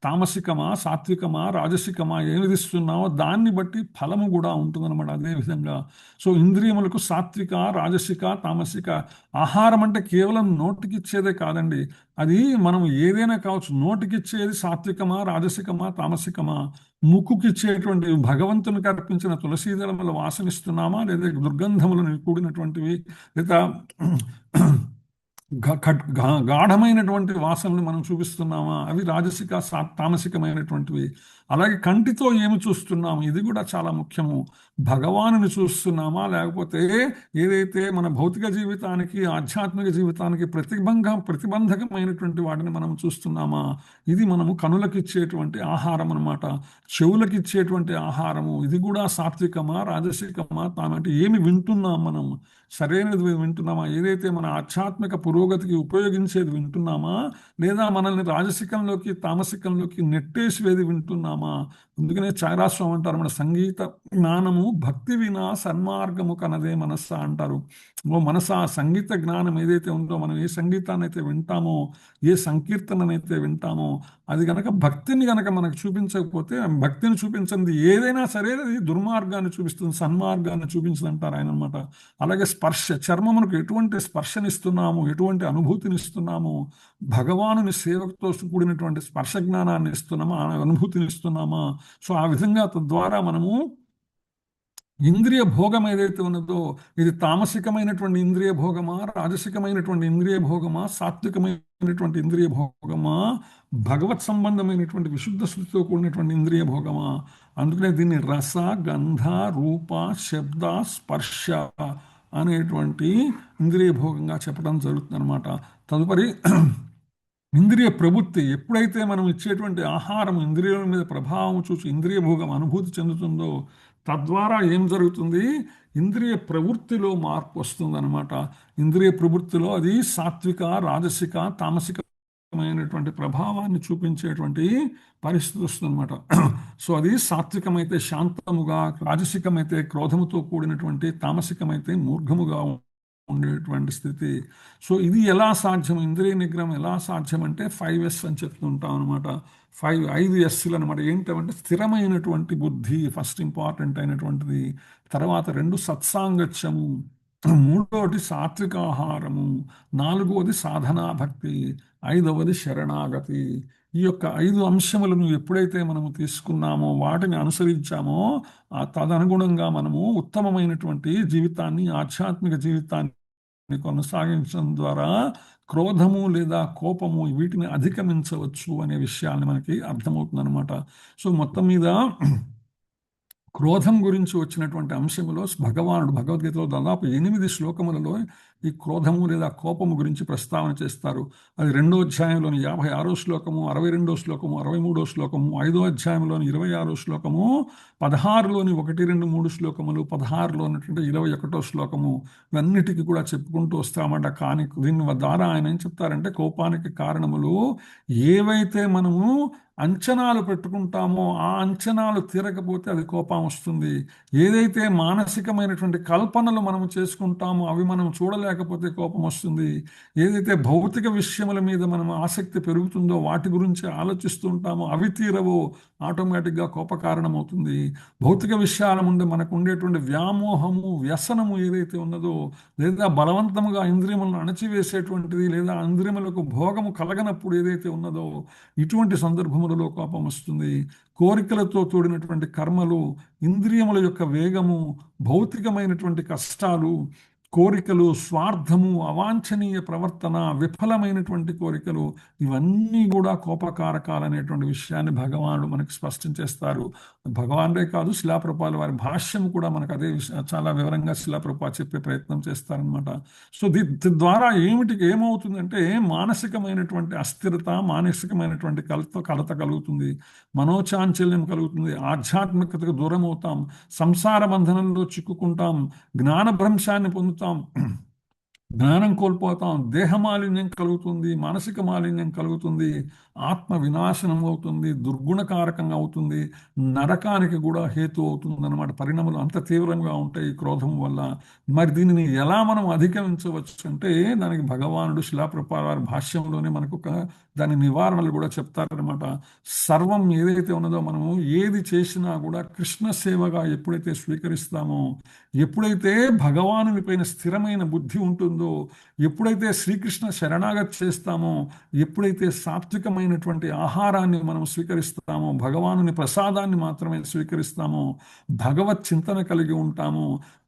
తామసికమా సాత్వికమా రాజసికమా ఏది ఇస్తున్నామో దాన్ని బట్టి ఫలము కూడా ఉంటుందన్నమాట. అదే విధంగా సో ఇంద్రియములకు సాత్విక రాజసిక తామసిక ఆహారం అంటే కేవలం నోటికిచ్చేదే కాదండి. అది మనం ఏదైనా కావచ్చు. నోటికిచ్చేది సాత్వికమా రాజసికమా తామసికమా, ముక్కుకిచ్చేటువంటి భగవంతునికి అర్పించిన తులసీదళముల వాసనిస్తున్నామా, లేదా దుర్గంధములను కూడినటువంటివి, లేదా గాఢమైనటువంటి వాసనలు మనం చూపిస్తున్నామా, అవి రాజసిక తామసికమైనటువంటివి. అలాగే కంటితో ఏమి చూస్తున్నాము, ఇది కూడా చాలా ముఖ్యము. భగవానుని చూస్తున్నామా, లేకపోతే ఏదైతే మన భౌతిక జీవితానికి ఆధ్యాత్మిక జీవితానికి ప్రతిబంధకమైనటువంటి వాటిని మనం చూస్తున్నామా, ఇది మనము కనులకు ఇచ్చేటువంటి ఆహారం అనమాట. చెవులకు ఇచ్చేటువంటి ఆహారము, ఇది కూడా సాత్వికమా రాజసికమా అంటే ఏమి వింటున్నాం మనం, సరైనది వింటున్నామా, ఏదైతే మన ఆధ్యాత్మిక పురోగతికి ఉపయోగించేది వింటున్నామా, లేదా మనల్ని రాజసికంలోకి తామసికంలోకి నెట్టేసివేది వింటున్నామా. అందుకనే చారాస్వామి అంటారు, మన సంగీత జ్ఞానము భక్తి వినా సన్మార్గము కనదే మనస్స అంటారు. ఓ మనస, సంగీత జ్ఞానం ఏదైతే ఉందో, మనం ఏ సంగీతాన్ని అయితే వింటామో, ఏ సంకీర్తననైతే వింటామో, అది గనక భక్తిని గనక మనకు చూపించకపోతే, భక్తిని చూపించింది ఏదైనా సరే అది దుర్మార్గాన్ని చూపిస్తుంది, సన్మార్గాన్ని చూపించదు అంటారు ఆయన అనమాట. అలాగే స్పర్శ, చర్మమునకు ఎటువంటి స్పర్శనిస్తున్నాము, ఎటువంటి అనుభూతిని ఇస్తున్నాము, భగవానుని సేవకుతో కూడినటువంటి స్పర్శ జ్ఞానాన్ని ఇస్తున్నామా, అనుభూతిని ఇస్తున్నామా. సో ఆ విధంగా తద్వారా మనము ఇంద్రియ భోగం ఏదైతే ఉన్నదో, ఇది తామసికమైనటువంటి ఇంద్రియ భోగమా, రాజసికమైనటువంటి ఇంద్రియ భోగమా, సాత్వికమైనటువంటి ఇంద్రియ భోగమా, భగవత్ సంబంధమైనటువంటి విశుద్ధ శృతితో కూడినటువంటి ఇంద్రియ భోగమా. అందుకనే దీన్ని రస గంధ రూప శబ్ద స్పర్శ అనేటువంటి ఇంద్రియ భోగంగా చెప్పడం జరుగుతుంది అనమాట. తదుపరి ఇంద్రియ ప్రవృత్తి, ఎప్పుడైతే మనం ఇచ్చేటువంటి ఆహారం ఇంద్రియాల మీద ప్రభావం చూసి ఇంద్రియ భోగం అనుభూతి చెందుతుందో, తద్వారా ఏం జరుగుతుంది, ఇంద్రియ ప్రవృత్తిలో మార్పు వస్తుంది అనమాట. ఇంద్రియ ప్రవృత్తిలో అది సాత్విక రాజసిక తామసికమైనటువంటి ప్రభావాన్ని చూపించేటువంటి పరిస్థితి వస్తుంది అనమాట. సో అది సాత్వికమైతే శాంతముగా, రాజసికమైతే క్రోధముతో కూడినటువంటి, తామసికమైతే మూర్ఘముగా ఉండేటువంటి స్థితి. సో ఇది ఎలా సాధ్యం, ఇంద్రియ నిగ్రహం ఎలా సాధ్యం అంటే 5S అని చెప్తుంటాం అనమాట. 5 Sలు అనమాట. ఏంటంటే స్థిరమైనటువంటి బుద్ధి ఫస్ట్ ఇంపార్టెంట్ అయినటువంటిది, తర్వాత 2 సత్సాంగత్యము, 3వది సాత్విక ఆహారము, 4వది సాధనా భక్తి, 5వది శరణాగతి. ఈ యొక్క 5 అంశములను ఎప్పుడైతే మనము తీసుకున్నామో, వాటిని అనుసరించామో, తదనుగుణంగా మనము ఉత్తమమైనటువంటి జీవితాన్ని, ఆధ్యాత్మిక జీవితాన్ని కొనసాగించడం ద్వారా క్రోధము లేదా కోపము వీటిని అధిగమించవచ్చు అనే విషయాన్ని మనకి అర్థమవుతుంది అనమాట. సో మొత్తం మీద క్రోధం గురించి వచ్చినటువంటి అంశంలో భగవానుడు భగవద్గీతలో దాదాపు 8 శ్లోకములలో ఈ క్రోధము లేదా కోపము గురించి ప్రస్తావన చేస్తారు. అది 2వ అధ్యాయంలోని 56వ శ్లోకము, 62వ శ్లోకము, 63వ శ్లోకము, 5వ అధ్యాయంలోని 26వ శ్లోకము, 16లోని 1, 2, 3 శ్లోకములు, 16లో ఉన్నటువంటి 21వ శ్లోకము, ఇవన్నిటికీ కూడా చెప్పుకుంటూ వస్తామట. కానీ దీని ద్వారా ఆయన ఏం చెప్తారంటే, కోపానికి కారణములు ఏవైతే మనము అంచనాలు పెట్టుకుంటామో, ఆ అంచనాలు తీరకపోతే అది కోపం వస్తుంది. ఏదైతే మానసికమైనటువంటి కల్పనలు మనము చేసుకుంటామో, అవి మనం చూడలేకపోతే కోపం వస్తుంది. ఏదైతే భౌతిక విషయముల మీద మనం ఆసక్తి పెరుగుతుందో, వాటి గురించి ఆలోచిస్తూ ఉంటామో, అవి తీరవో, ఆటోమేటిక్గా కోప కారణమవుతుంది. భౌతిక విషయాల ముందు మనకు ఉండేటువంటి వ్యామోహము, వ్యసనము ఏదైతే ఉన్నదో, లేదా బలవంతముగా ఇంద్రియములను అణచివేసేటువంటిది, లేదా ఇంద్రియములకు భోగము కలగనప్పుడు ఏదైతే ఉన్నదో, ఇటువంటి సందర్భములలో కోపం వస్తుంది. కోరికలతో కూడినటువంటి కర్మలు, ఇంద్రియముల యొక్క వేగము, భౌతికమైనటువంటి కష్టాలు, కోరికలు, స్వార్థము, అవాంఛనీయ ప్రవర్తన, విఫలమైనటువంటి కోరికలు, ఇవన్నీ కూడా కోపకారకాలు అనేటువంటి విషయాన్ని భగవానుడు మనకు స్పష్టం చేస్తారు. భగవానుడే కాదు, శిలాప్రభుపాదుల వారి భాష్యం కూడా మనకు అదే చాలా వివరంగా శిలాప్రభుపాదులు చెప్పే ప్రయత్నం చేస్తారనమాట. సో ద్వారా ఏమవుతుందంటే, మానసికమైనటువంటి అస్థిరత, మానసికమైనటువంటి కలత కలుగుతుంది, మనోచాంచల్యం కలుగుతుంది, ఆధ్యాత్మికతకు దూరం అవుతాం, సంసార బంధనంలో చిక్కుకుంటాం, జ్ఞానభ్రంశాన్ని పొందుతాం, జ్ఞానం కోల్పోతాం, దేహ మాలిన్యం కలుగుతుంది, మానసిక మాలిన్యం కలుగుతుంది, ఆత్మ వినాశనం అవుతుంది, దుర్గుణకారకంగా అవుతుంది, నరకానికి కూడా హేతు అవుతుంది అన్నమాట. పరిణామాలు అంత తీవ్రంగా ఉంటాయి ఈ క్రోధం వల్ల. మరి దీనిని ఎలా మనం అధిగమించవచ్చు అంటే దానికి భగవానుడు శిలాప్రపాద వారి భాష్యంలోనే మనకు దాని నివారణలు కూడా చెప్తారనమాట. సర్వం ఏదైతే ఉన్నదో మనము ఏది చేసినా కూడా కృష్ణ సేవగా ఎప్పుడైతే స్వీకరిస్తామో, ఎప్పుడైతే భగవానుని పైన స్థిరమైన బుద్ధి ఉంటుందో, ఎప్పుడైతే శ్రీకృష్ణ శరణాగతి చేస్తామో, ఎప్పుడైతే సాత్వికమైనటువంటి ఆహారాన్ని మనం స్వీకరిస్తామో, భగవానుని ప్రసాదాన్ని మాత్రమే స్వీకరిస్తామో, భగవత్ చింతన కలిగి ఉంటామో,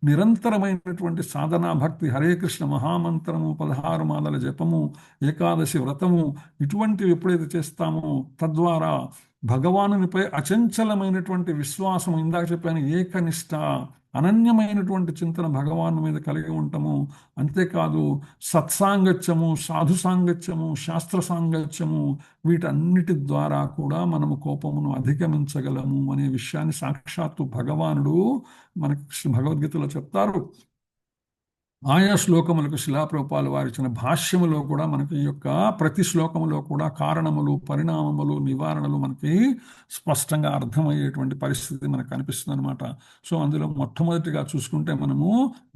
నిరంతరమైనటువంటి సాధనా భక్తి, హరే కృష్ణ మహామంత్రము, 16 మాలల జపము, ఏకాదశి వ్రతము, ఇటువంటివి ఎప్పుడైతే చేస్తామో తద్వారా భగవానునిపై అచంచలమైనటువంటి విశ్వాసం, ఇందాక చెప్పాను ఏకనిష్ట, అనన్యమైనటువంటి చింతన భగవాను మీద కలిగి ఉంటాము. అంతేకాదు సత్సాంగత్యము, సాధు సాంగత్యము, శాస్త్ర సాంగత్యము, వీటన్నిటి ద్వారా కూడా మనము కోపమును అధిగమించగలము అనే విషయాన్ని సాక్షాత్తు భగవానుడు మనకి భగవద్గీతలో చెప్తారు. ఆయా శ్లోకములకు శిలాప్రభుపాలు వారిచ్చిన భాష్యములో కూడా మనకి ఈ యొక్క ప్రతి శ్లోకములో కూడా కారణములు, పరిణామములు, నివారణలు మనకి స్పష్టంగా అర్థమయ్యేటువంటి పరిస్థితి మనకు కనిపిస్తుంది అనమాట. సో అందులో మొట్టమొదటిగా చూసుకుంటే మనము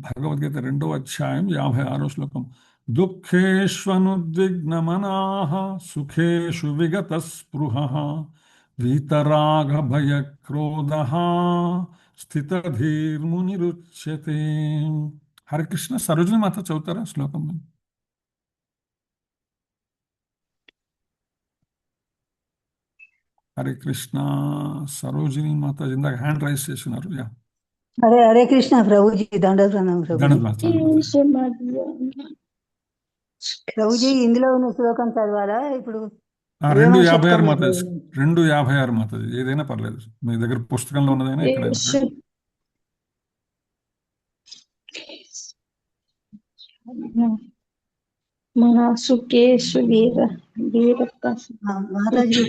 భగవద్గీత 2వ అధ్యాయం 56వ శ్లోకం, దుఃఖేష్వనుద్విగ్నమనాః సుఖేషు విగత స్పృహః వీతరాగ భయ క్రోధః స్థితధీర్మునిరుచ్యతే. హరే కృష్ణ. సరోజిని మాత చదువుతారా శ్లోకం? హరే కృష్ణ. సరోజిని మాత ఇందాక హ్యాండ్ రైజ్ చేసినారు. యా, హరే హరే కృష్ణ ప్రభుజీ, దండ ప్రణామం ప్రభుజీ. ప్రభుజీ ఇందులో ఉన్న శ్లోకం చదవాలా ఇప్పుడు? 2:56 మాతాజీ, 2:56 మాతాజీ, ఏదైనా పర్లేదు, మీ దగ్గర పుస్తకంలో ఉన్నదైనా ఎక్కడైనా. మన సుఖేషు మాతాజీ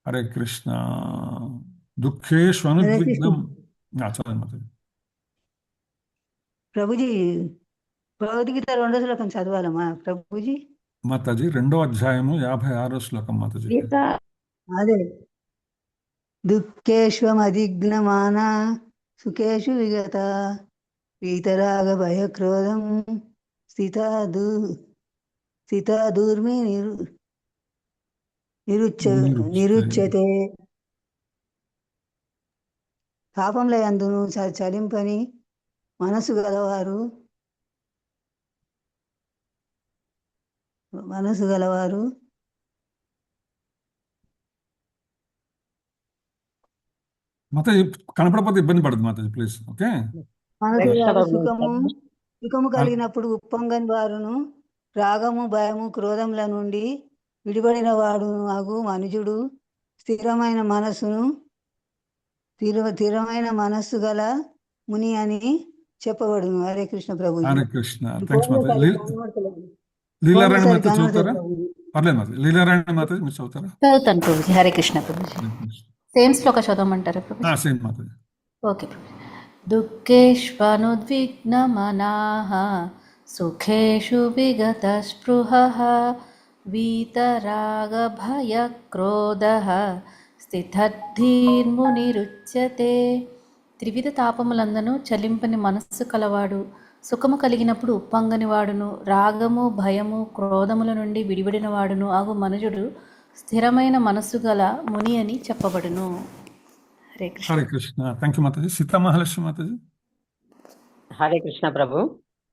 హరే కృష్ణ. దుఃఖేషు అనుద్విగ్నం. చదవండి మాతాజీ. ప్రభుజీ భగవద్గీత 2వ శ్లోకం చదవాలమ్మా ప్రభుజీ? మాతాజీ 2వ అధ్యాయము 56వ శ్లోకం మాతాజీ. అదే, దుఃఖేష్వమధిగ్నమాన సుఖేషు విగత వీతరాగ భయక్రోధం స్థితాదూర్మి నిరుచ్యతే. పాపంలో అందును చలింపని మనసు గలవారు మాతాజీ కనపడకపోతే ఇబ్బంది పడుతుంది మాతాజీ, ప్లీజ్. ఓకే. మనసు సుఖము కలిగినప్పుడు ఉప్పొంగని వారును, రాగము భయము క్రోధముల నుండి విడిపడిన వాడు అగు మనుజుడు స్థిరమైన మనస్సు గల ముని అని చెప్పబడును. హరే కృష్ణ ప్రభు. హరే కృష్ణ. థ్యాంక్స్ మాతాజీ. లీలారాణి మాత చదువుతారా? పర్లేదు మాతాజీ. లీలారాణి మాతాజీ మీరు చదువుతారా? చదువుతాను ప్రభుజీ. హరే కృష్ణ ప్రభుజీ. సేమ్ శ్లోక చదవమంటారా ప్రభుజీ? సేమ్ మాతాజీ. ఓకే ప్రభుజీ. దుఃఖేష్వనుద్విగ్నమనాః సుఖేషు విగత స్పృహః వీతరాగ భయ క్రోధః స్థితధీర్మునిరుచ్యతే. త్రివిధ తాపములందను చలింపని మనస్సు కలవాడు, సుఖము కలిగినప్పుడు ఉప్పొంగని వాడును, రాగము భయము క్రోధముల నుండి విడిబడిన వాడును అగు మనుజుడు స్థిరమైన మనస్సు గల ముని అని చెప్పబడును. హరే కృష్ణ. హరే కృష్ణ. థ్యాంక్ యూ మాతాజీ. సీతా మహాలక్ష్మి మాతాజీ. హరే కృష్ణ ప్రభు.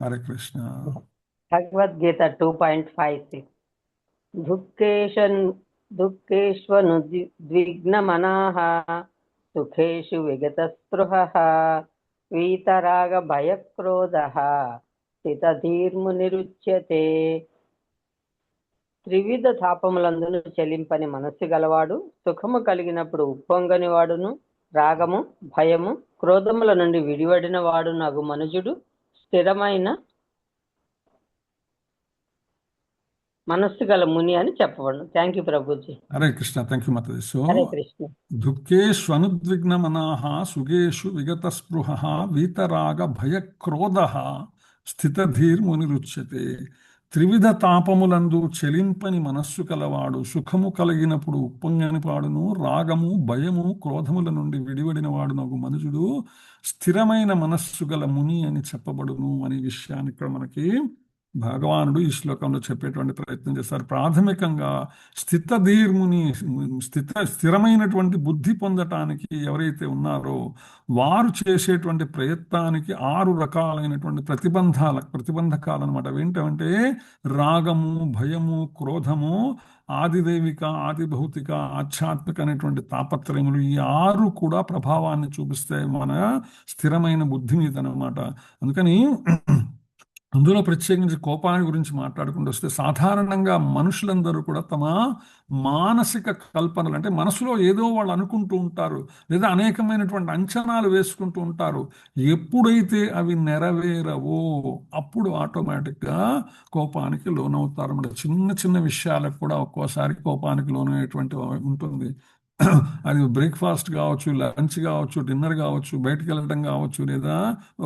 హరే కృష్ణ. భగవద్గీత 2.56. దుఃఖేష్వనుద్విగ్నమనాః సుఖేషు విగత స్పృహః వీతరాగ భయక్రోధః స్థితధీర్మునిరుచ్యతే. త్రివిధ తాపములందును చెలింపని మనస్సు గలవాడు, సుఖము కలిగినప్పుడు ఉప్పొంగని వాడును, రాగము భయము క్రోధముల నుండి విడివడిన వాడు నగు మనుజుడు స్థిరమైన మనస్సు గల ముని అని చెప్పబడు. థ్యాంక్ యూ ప్రభుజీ. హరే కృష్ణ. థ్యాంక్ యూ మాతాజీ. సో హరే కృష్ణ. దుఃఖేష్వనుద్విగ్నమనాః సుఖేషు విగత స్పృహః వీతరాగ భయక్రోధః స్థితధీర్మునిరుచ్యతే. త్రివిధ తాపములందు చెలింపని మనస్సు కలవాడు, సుఖము కలిగినప్పుడు ఉప్పొంగని పాడును, రాగము భయము క్రోధముల నుండి విడివడిన వాడు నగు మనుజుడు స్థిరమైన మనస్సు గల ముని అని చెప్పబడును అనే విషయాన్ని ఇక్కడ మనకి భగవానుడు ఈ శ్లోకంలో చెప్పేటువంటి ప్రయత్నం చేస్తారు. ప్రాథమికంగా స్థితధీర్ముని స్థిరమైనటువంటి బుద్ధి పొందటానికి ఎవరైతే ఉన్నారో వారు చేసేటువంటి ప్రయత్నానికి 6 రకాలైనటువంటి ప్రతిబంధకాలు అనమాట. ఏంటంటే రాగము భయము క్రోధము ఆదిదైవిక ఆదిభౌతిక ఆధ్యాత్మిక అనేటువంటి తాపత్రయములు, ఈ 6 కూడా ప్రభావాన్ని చూపిస్తాయి మన స్థిరమైన బుద్ధి మీద అనమాట. అందుకని అందులో ప్రత్యేకించి కోపాన్ని గురించి మాట్లాడుకుంటూ వస్తే సాధారణంగా మనుషులందరూ కూడా తమ మానసిక కల్పనలు, అంటే మనసులో ఏదో వాళ్ళు అనుకుంటూ ఉంటారు లేదా అనేకమైనటువంటి అంచనాలు వేసుకుంటూ ఉంటారు. ఎప్పుడైతే అవి నెరవేరవో అప్పుడు ఆటోమేటిక్గా కోపానికి లోనవుతారు. అంటే చిన్న చిన్న విషయాలకు కూడా ఒక్కోసారి కోపానికి లోనయ్యేటువంటి ఉంటుంది. అది బ్రేక్ఫాస్ట్ కావచ్చు, లంచ్ కావచ్చు, డిన్నర్ కావచ్చు, బయటకు వెళ్ళడం కావచ్చు, లేదా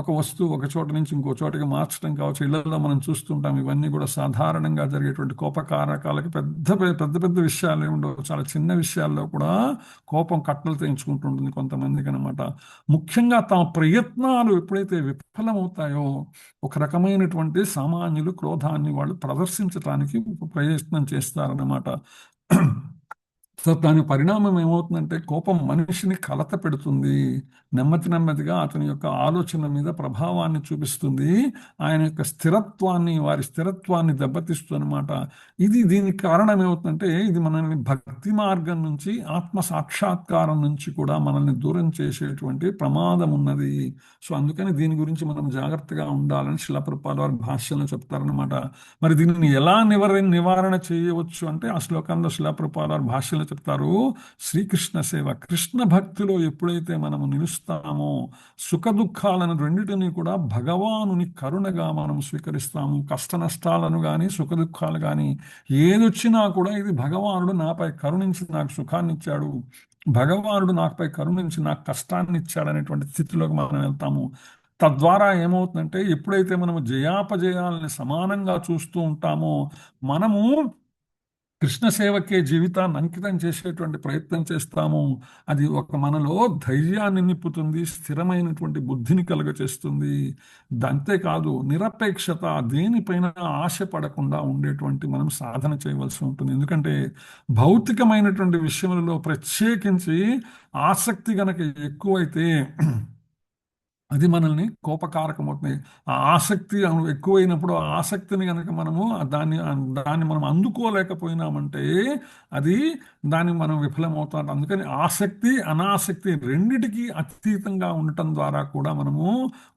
ఒక వస్తువు ఒక చోట నుంచి ఇంకో చోటకి మార్చడం కావచ్చు. ఇళ్లలో మనం చూస్తుంటాం. ఇవన్నీ కూడా సాధారణంగా జరిగేటువంటి కోపకారకాలకి పెద్ద పెద్ద పెద్ద విషయాలు ఉండవు. చాలా చిన్న విషయాల్లో కూడా కోపం కట్టలు తెంచుకుంటుంటుంది కొంతమందికి అనమాట. ముఖ్యంగా తమ ప్రయత్నాలు ఎప్పుడైతే విఫలమవుతాయో ఒక రకమైనటువంటి సామాన్యులు క్రోధాన్ని వాళ్ళు ప్రదర్శించడానికి ప్రయత్నం చేస్తారన్నమాట. సో దాని పరిణామం ఏమవుతుందంటే కోపం మనిషిని కలత పెడుతుంది. నెమ్మదిగా అతని యొక్క ఆలోచన మీద ప్రభావాన్ని చూపిస్తుంది. ఆయన యొక్క వారి స్థిరత్వాన్ని దెబ్బతీస్తుంది అనమాట. దీనికి కారణం ఏమవుతుందంటే ఇది మనల్ని భక్తి మార్గం నుంచి ఆత్మ సాక్షాత్కారం నుంచి కూడా మనల్ని దూరం చేసేటువంటి ప్రమాదం ఉన్నది. సో అందుకని దీని గురించి మనం జాగ్రత్తగా ఉండాలని శిలా ప్రభుపాద వారి భాష్యంలో చెప్తారనమాట. మరి దీనిని ఎలా నివారణ చేయవచ్చు అంటే ఆ శ్లోకంలో శిలా ప్రభుపాద వారి భాష్యంలో చెప్తారు. శ్రీకృష్ణ సేవ, కృష్ణ భక్తిలో ఎప్పుడైతే మనము నిలుస్తామో సుఖ దుఃఖాలను రెండిటిని కూడా భగవానుని కరుణగా మనం స్వీకరిస్తాము. కష్ట నష్టాలను కానీ సుఖ దుఃఖాలు కానీ ఏదొచ్చినా కూడా ఇది భగవానుడు నాపై కరుణించి నాకు సుఖాన్ని ఇచ్చాడు, భగవానుడు నాపై కరుణించి నాకు కష్టాన్ని ఇచ్చాడు అనేటువంటి స్థితిలోకి మనం వెళ్తాము. తద్వారా ఏమవుతుందంటే ఎప్పుడైతే మనము జయాపజయాలని సమానంగా చూస్తూ ఉంటామో మనము కృష్ణ సేవకే జీవితాన్ని అంకితం చేసేటువంటి ప్రయత్నం చేస్తాము. అది ఒక మనలో ధైర్యాన్ని నింపుతుంది, స్థిరమైనటువంటి బుద్ధిని కలుగచేస్తుంది. అంతేకాదు నిరపేక్షత, దేనిపైన ఆశ పడకుండా ఉండేటువంటి మనం సాధన చేయవలసి ఉంటుంది. ఎందుకంటే భౌతికమైనటువంటి విషయములలో ప్రత్యేకించి ఆసక్తి గనక ఎక్కువైతే అది మనల్ని కోపకారకమవుతుంది. ఆ ఆసక్తి ఎక్కువైనప్పుడు ఆ ఆసక్తిని కనుక మనము దాన్ని మనం అందుకోలేకపోయినామంటే దాన్ని మనం విఫలమవుతాం. అందుకని ఆసక్తి అనాసక్తి రెండిటికి అతీతంగా ఉండటం ద్వారా కూడా మనము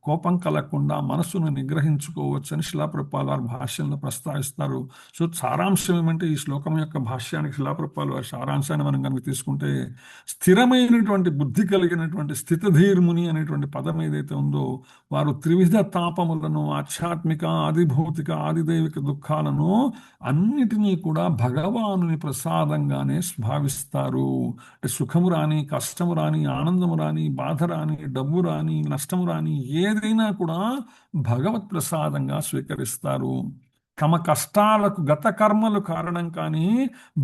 కోపం కలగకుండా మనసును నిగ్రహించుకోవచ్చు అని శిలా ప్రభుపాద వారి భాష్యంలో ప్రస్తావిస్తారు. సో సారాంశం ఏమంటే ఈ శ్లోకం యొక్క భాష్యానికి శిలా ప్రభుపాద వారి సారాంశాన్ని మనం కనుక తీసుకుంటే స్థిరమైనటువంటి బుద్ధి కలిగినటువంటి స్థితధీర్ముని అనేటువంటి పదం ఏదైతే ఉందో వారు త్రివిధ తాపములను, ఆధ్యాత్మిక ఆదిభౌతిక ఆదిదైవిక దుఃఖాలను అన్నిటినీ కూడా భగవానుని ప్రసాదంగానే భావిస్తారు. అంటే సుఖము రాని, కష్టము రాని, ఆనందము రాని, బాధ రాని, డబ్బు రాని, నష్టము రాని ఏదైనా కూడా భగవత్ ప్రసాదంగా స్వీకరిస్తారు. తమ కష్టాలకు గత కర్మలు కారణం కానీ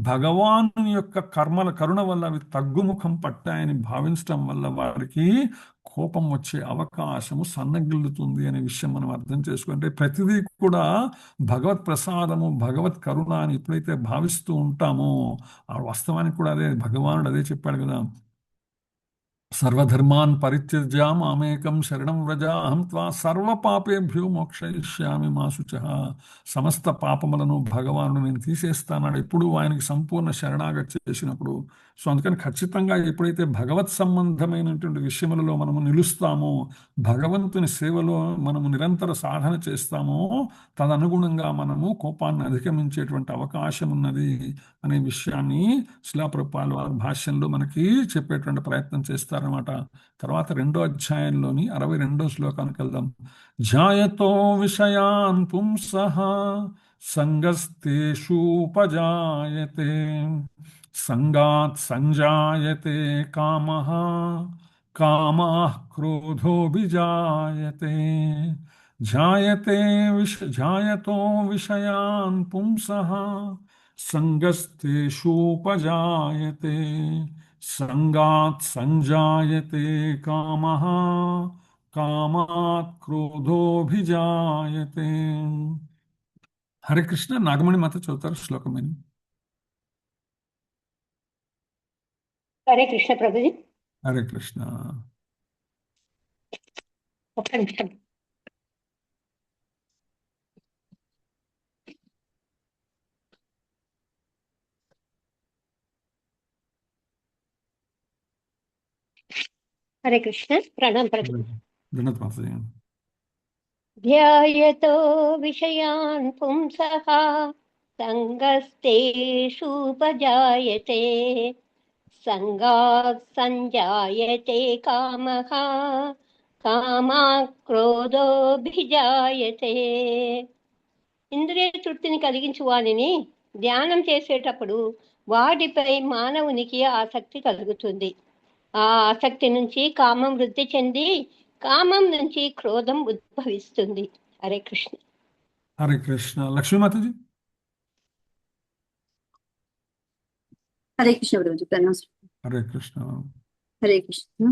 భగవాను యొక్క కరుణ వల్ల అవి తగ్గుముఖం పట్టాయని భావించడం వల్ల వారికి కోపం వచ్చే అవకాశము సన్నగిల్లుతుంది అనే విషయం మనం అర్థం చేసుకుంటే ప్రతిదీ కూడా భగవత్ ప్రసాదము, భగవత్ కరుణ అని ఎప్పుడైతే భావిస్తూ ఉంటామో ఆ వాస్తవానికి కూడా భగవానుడు అదే చెప్పాడు కదా, సర్వధర్మాన్ పరిత్యజ్య మామేకం శరణం వ్రజ అహం త్వా సర్వ పాపేభ్యో మోక్షయిష్యామి మా శుచః. సమస్త పాపములను భగవానుడు నేను తీసేస్తానాడు ఎప్పుడు ఆయనకి సంపూర్ణ శరణాగతి చేసినప్పుడు. సో అందుకని ఖచ్చితంగా ఎప్పుడైతే భగవత్ సంబంధమైనటువంటి విషయములలో మనము నిలుస్తామో, భగవంతుని సేవలో మనము నిరంతర సాధన చేస్తామో తదనుగుణంగా మనము కోపాన్ని అధిగమించేటువంటి అవకాశం ఉన్నది అనే విషయాన్ని శిలా ప్రభుపాద వారి భాష్యంలో మనకి చెప్పేటువంటి ప్రయత్నం చేస్తారన్నమాట. తర్వాత 2వ అధ్యాయంలోని 62వ శ్లోకానికి వెళ్దాం. ధ్యాయతో విషయాన్ పుంసః సంగస్తేషూపజాయతే సంగాత్ సంజాయతే కామః కామః క్రోధోభిజాయతే ధ్యాయతో విషయాన్ పుంసః సంగస్తేషూపజాయతే సంగాత్ సంజాయతే కామః కామాత్ క్రోధోభిజాయతే. హరే కృష్ణ. నాగమణి మాత చదువుతారు శ్లోకమని. హరే కృష్ణ ప్రభుజీ. హరే కృష్ణ. ఒక్క నిమిషం. హరే కృష్ణ. ప్రణాం ప్రభుజీ. వినోద్ మాతాజీ. ధ్యాయతో విషయాన్ పుంసః సంగస్తేషూపజాయతే సంగాత్ సంజాయతే కామః కామాత్ క్రోధోభిజాయతే. ఇంద్రియ తృప్తిని కలిగించు వానిని ధ్యానం చేసేటప్పుడు వాటిపై మానవునికి ఆసక్తి కలుగుతుంది. ఆ ఆసక్తి నుంచి కామం వృద్ధి చెంది కామం నుంచి క్రోధం ఉద్భవిస్తుంది. హరే కృష్ణ. హరే కృష్ణ. లక్ష్మీ మాతాజీ. హరే కృష్ణ ప్రభుజీ. ప్రణామం. హరే కృష్ణ. హరే కృష్ణ.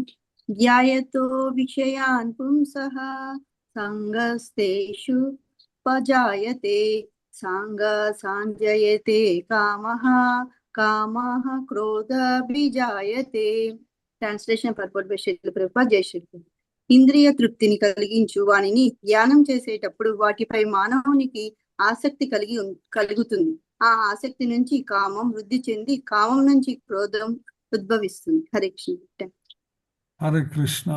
ధ్యాయతో విషయాన్ పుంసః సంగస్తేషు పజాయతే సాంగ సాంజయతే కామః కామః క్రోధభిజాయతే. Translation purport by Srila Prabhupada. జై శ్రీకృష్ణ. ఇంద్రియ తృప్తిని కలిగించు వానిని ధ్యానం చేసేటప్పుడు వాటిపై మానవునికి ఆసక్తి కలుగుతుంది. ఆ ఆసక్తి నుంచి కామం వృద్ధి చెంది కామం నుంచి క్రోధం ఉద్భవిస్తుంది. Hare Krishna. Hare Krishna.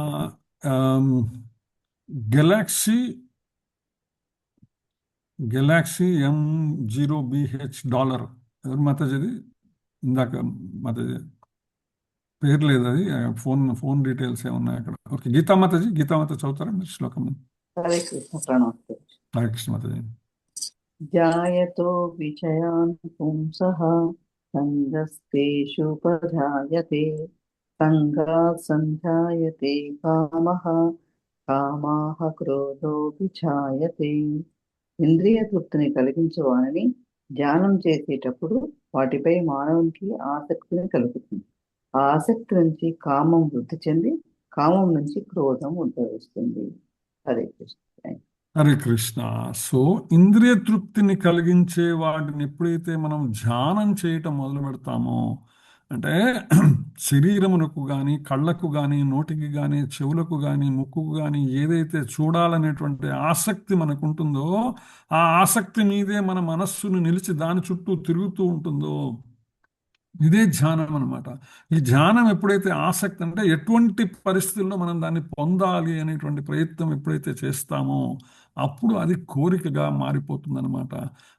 Galaxy M0BH dollar ఎవరు మాతాజీది? ఇందాక మాతాజీ పేరు లేదు, అది ఫోన్ డీటెయిల్స్ ఏమున్నాయి అక్కడ. ఓకే, గీతామాతాజీ. గీతామాత చదువుతారా మీరు శ్లోకం? హరే కృష్ణ. ప్రణామం. హరే కృష్ణ మాతాజీ. ధ్యాయతో విషయాన్ పుంసః సంగస్తేషూపజాయతే సంగాత్ సంజాయతే కామః కామాః క్రోధోభిజాయతే. ఇంద్రియ తృప్తిని కలిగించు వానిని ధ్యానం చేసేటప్పుడు వాటిపై మానవునికి ఆసక్తిని కలుగుతుంది. ఆ ఆసక్తి నుంచి కామం వృద్ధి చెంది కామం నుంచి క్రోధం ఉద్భవిస్తుంది. హరే కృష్ణ. హరే కృష్ణ. సో ఇంద్రియ తృప్తిని కలిగించే వాటిని ఎప్పుడైతే మనం ధ్యానం చేయటం మొదలు పెడతామో, అంటే శరీరమునకు కానీ, కళ్ళకు కానీ, నోటికి కానీ, చెవులకు కానీ, ముక్కుకు కానీ ఏదైతే చూడాలనేటువంటి ఆసక్తి మనకు ఉంటుందో, ఆ ఆసక్తి మీదే మన మనస్సును నిలిచి దాని చుట్టూ తిరుగుతూ ఉంటుందో, ఇదే ధ్యానం అనమాట. ఈ ధ్యానం ఎప్పుడైతే ఆసక్తి, అంటే ఎటువంటి పరిస్థితుల్లో మనం దాన్ని పొందాలి అనేటువంటి ప్రయత్నం ఎప్పుడైతే చేస్తామో అప్పుడు అది కోరికగా మారిపోతుంది అనమాట.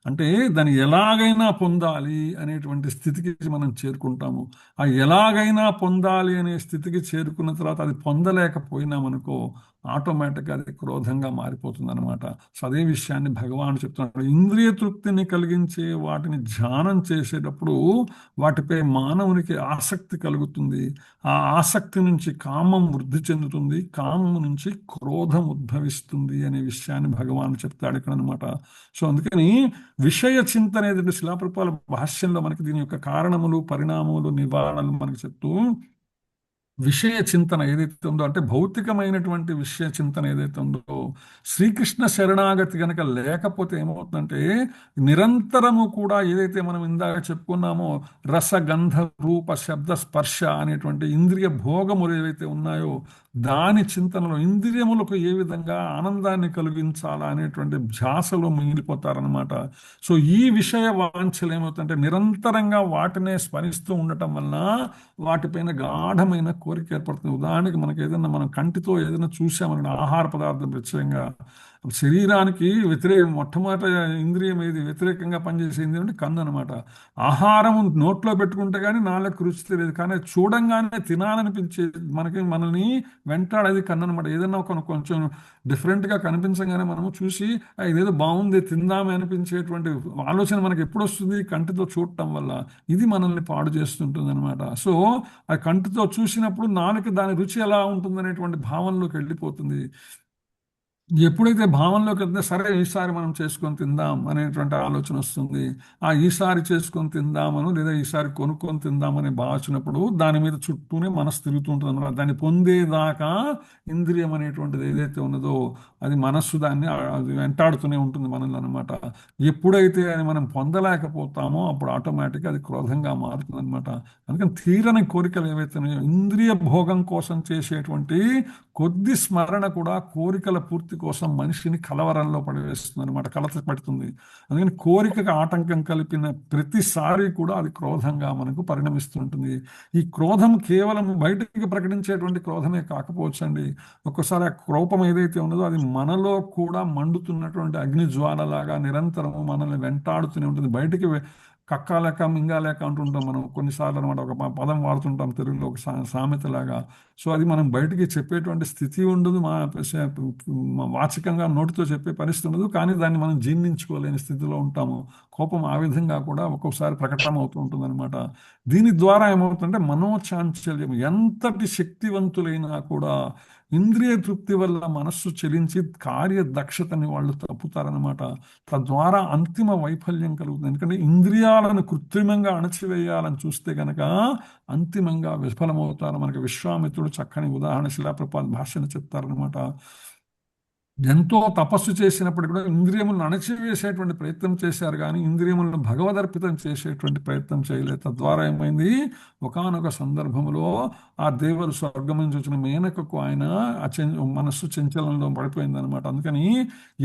అంటే దాన్ని ఎలాగైనా పొందాలి అనేటువంటి స్థితికి మనం చేరుకుంటాము. ఆ ఎలాగైనా పొందాలి అనే స్థితికి చేరుకున్న తర్వాత అది పొందలేకపోయినామనుకో ఆటోమేటిక్గా అది క్రోధంగా మారిపోతుంది అనమాట. సో అదే విషయాన్ని భగవానుడు చెప్తున్నాడు. ఇంద్రియ తృప్తిని కలిగించే వాటిని ధ్యానం చేసేటప్పుడు వాటిపై మానవునికి ఆసక్తి కలుగుతుంది. ఆ ఆసక్తి నుంచి కామం వృద్ధి చెందుతుంది, కామం నుంచి క్రోధం ఉద్భవిస్తుంది అనే విషయాన్ని భగవానుడు చెప్తాడు ఇక్కడ అనమాట. సో అందుకని విషయ చింతన ఏదంటే శిలాప్రభుపాద భాష్యంలో మనకి దీని యొక్క కారణములు, పరిణామములు, నివారణలు మనకు చెప్తూ, విషయ చింతన ఏదైతే ఉందో, అంటే భౌతికమైనటువంటి విషయ చింతన ఏదైతే ఉందో, శ్రీకృష్ణ శరణాగతి కనుక లేకపోతే ఏమవుతుందంటే నిరంతరము కూడా ఏదైతే మనం ఇందాక చెప్పుకున్నామో రసగంధ రూప శబ్ద స్పర్శ అనేటువంటి ఇంద్రియ భోగములు ఏవైతే ఉన్నాయో దాని చింతనలో ఇంద్రియములకు ఏ విధంగా ఆనందాన్ని కలిగించాలా అనేటువంటి ధ్యాసలో మిగిలిపోతారనమాట. సో ఈ విషయ వాంఛలు ఏమవుతుందంటే నిరంతరంగా వాటినే స్మరిస్తూ ఉండటం వలన వాటిపైన గాఢమైన కోరిక ఏర్పడుతుంది. ఉదాహరణకి మనకి ఏదైనా మనం కంటితో ఏదైనా చూసామన్న ఆహార పదార్థం ప్రత్యేకంగా శరీరానికి మొట్టమొదటి ఇంద్రియం ఏది వ్యతిరేకంగా పనిచేసేది అంటే కన్ను అనమాట. ఆహారం నోట్లో పెట్టుకుంటే కానీ నాలుగు రుచి తెలియదు, కానీ చూడంగానే తినాలనిపించే మనల్ని వెంటాడేది కన్ను అనమాట. ఏదైనా కొంచెం డిఫరెంట్గా కనిపించగానే మనము చూసి ఇదేదో బాగుంది తిందామే అనిపించేటువంటి ఆలోచన మనకి ఎప్పుడు వస్తుంది? కంటితో చూడటం వల్ల. ఇది మనల్ని పాడు చేస్తుంటుంది అనమాట. సో ఆ కంటితో చూసినప్పుడు నాలుక దాని రుచి ఎలా ఉంటుంది అనేటువంటి భావనలోకి వెళ్ళిపోతుంది. ఎప్పుడైతే భావనలోకి వెళ్తే సరే ఈసారి మనం చేసుకొని తిందాం అనేటువంటి ఆలోచన వస్తుంది. ఆ ఈసారి చేసుకొని తిందామను లేదా ఈసారి కొనుక్కొని తిందామనే భావన వచ్చినప్పుడు దాని మీద చుట్టూనే మనసు తిరుగుతూ ఉంటుంది అనమాట. దాన్ని పొందేదాకా ఇంద్రియం అనేటువంటిది ఏదైతే ఉన్నదో అది మనస్సు దాన్ని అది వెంటాడుతూనే ఉంటుంది మనల్ని అనమాట. ఎప్పుడైతే అది మనం పొందలేకపోతామో అప్పుడు ఆటోమేటిక్గా అది క్రోధంగా మారుతుంది అనమాట. అందుకని తీరని కోరికలు ఏవైతే ఉన్నాయో ఇంద్రియ భోగం కోసం చేసేటువంటి కొద్ది స్మరణ కూడా కోరికల పూర్తి కోసం మనిషిని కలవరంలో పడివేస్తుంది అనమాట, కలత పెడుతుంది. అందుకని కోరికకు ఆటంకం కలిపిన ప్రతిసారి కూడా అది క్రోధంగా మనకు పరిణమిస్తుంటుంది. ఈ క్రోధం కేవలం బయటికి ప్రకటించేటువంటి క్రోధమే కాకపోవచ్చండి. ఒక్కోసారి ఆ కోపం ఏదైతే ఉన్నదో అది మనలో కూడా మండుతున్నటువంటి అగ్ని జ్వాలలాగా నిరంతరము మనల్ని వెంటాడుతూనే ఉంటుంది. బయటికి కక్కాలేక మింగాలేక అంటుంటాం మనం కొన్నిసార్లు అనమాట. ఒక పదం వాడుతుంటాం తెలుగులో, ఒక సామెతలాగా. సో అది మనం బయటికి చెప్పేటువంటి స్థితి ఉండదు, మా వాచికంగా నోటితో చెప్పే పరిస్థితి ఉండదు, కానీ దాన్ని మనం జీర్ణించుకోలేని స్థితిలో ఉంటాము. కోపం ఆ విధంగా కూడా ఒక్కొక్కసారి ప్రకటన అవుతూ ఉంటుంది అనమాట. దీని ద్వారా ఏమవుతుందంటే మనోచాంచల్యం, ఎంతటి శక్తివంతులైనా కూడా ఇంద్రియ తృప్తి వల్ల మనస్సు చెలించి కార్యదక్షతని వాళ్ళు తప్పుతారనమాట. తద్వారా అంతిమ వైఫల్యం కలుగుతుంది. ఎందుకంటే ఇంద్రియాలను కృత్రిమంగా అణచివేయాలని చూస్తే గనక అంతిమంగా విఫలమవుతారు. మనకి విశ్వామిత్రుడు చక్కని ఉదాహరణ శిలాప్రపాద్ భాషను చెప్తారనమాట. ఎంతో తపస్సు చేసినప్పుడు కూడా ఇంద్రియములను అణచివేసేటువంటి ప్రయత్నం చేశారు, కానీ ఇంద్రియములను భగవదర్పితం చేసేటువంటి ప్రయత్నం చేయలేదు. తద్వారా ఏమైంది, ఒకానొక సందర్భంలో ఆ దేవుడు స్వర్గం నుంచి వచ్చిన మేనకకు ఆయన మనస్సు చంచలంలో పడిపోయింది అనమాట. అందుకని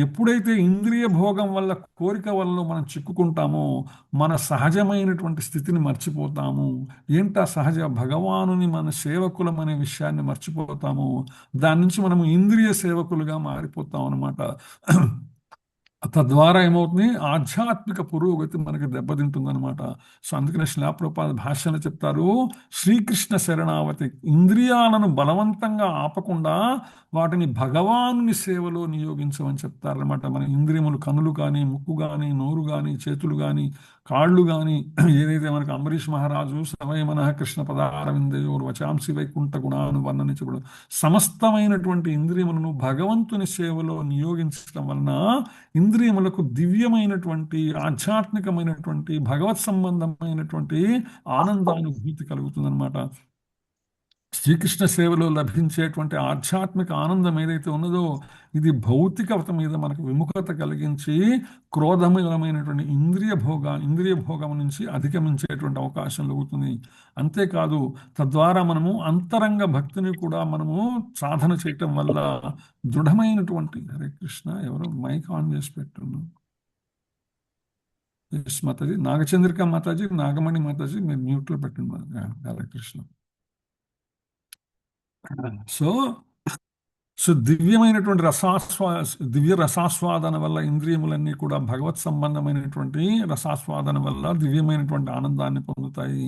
ఎప్పుడైతే ఇంద్రియ భోగం వల్ల కోరిక వల్ల మనం చిక్కుకుంటామో మన సహజమైనటువంటి స్థితిని మర్చిపోతాము. ఏంటా సహజ భగవానుని మన సేవకులం అనే విషయాన్ని మర్చిపోతాము. దాని నుంచి మనము ఇంద్రియ సేవకులుగా మారిపోతాం అనమాట. తద్వారా ఏమవుతుంది, ఆధ్యాత్మిక పురోగతి మనకి దెబ్బతింటుందన్నమాట. సో అందుకనే శిలాప్రపాద భాషను చెప్తారు, శ్రీకృష్ణ శరణావతి, ఇంద్రియాలను బలవంతంగా ఆపకుండా వాటిని భగవానుని సేవలో నియోగించమని చెప్తారనమాట. మన ఇంద్రియములు కనులు కానీ, ముక్కు కానీ, నోరు కానీ, చేతులు కానీ, కాళ్ళు కానీ, ఏదైతే మనకు అంబరీష్ మహారాజు సవయమన కృష్ణ పదారవిందయోర్ వచాంసి వైకుంఠ గుణాను వర్ణనించబడు, సమస్తమైనటువంటి ఇంద్రియములను భగవంతుని సేవలో నియోగించడం వలన ఇంద్రియములకు దివ్యమైనటువంటి ఆధ్యాత్మికమైనటువంటి భగవత్ సంబంధమైనటువంటి ఆనందానుభూతి కలుగుతుందన్నమాట. శ్రీకృష్ణ సేవలో లభించేటువంటి ఆధ్యాత్మిక ఆనందం ఏదైతే ఉన్నదో ఇది భౌతికత మీద మనకు విముఖత కలిగించి క్రోధమయమైనటువంటి ఇంద్రియ భోగం నుంచి అధిగమించేటువంటి అవకాశం కలుగుతుంది. అంతేకాదు తద్వారా మనము అంతరంగ భక్తిని కూడా మనము సాధన చేయటం వల్ల దృఢమైనటువంటి, హరే కృష్ణ, ఎవరో మైక్ ఆన్ చేసి పెట్టున్నాం. ఎస్ మాతాజీ, నాగచంద్రిక మాతాజీ, నాగమణి మాతాజీ, మీరు మ్యూట్లో పెట్టండి. హరే కృష్ణ. సో దివ్యమైనటువంటి దివ్య రసాస్వాదన వల్ల ఇంద్రియములన్నీ కూడా భగవత్ సంబంధమైనటువంటి రసాస్వాదన వల్ల దివ్యమైనటువంటి ఆనందాన్ని పొందుతాయి.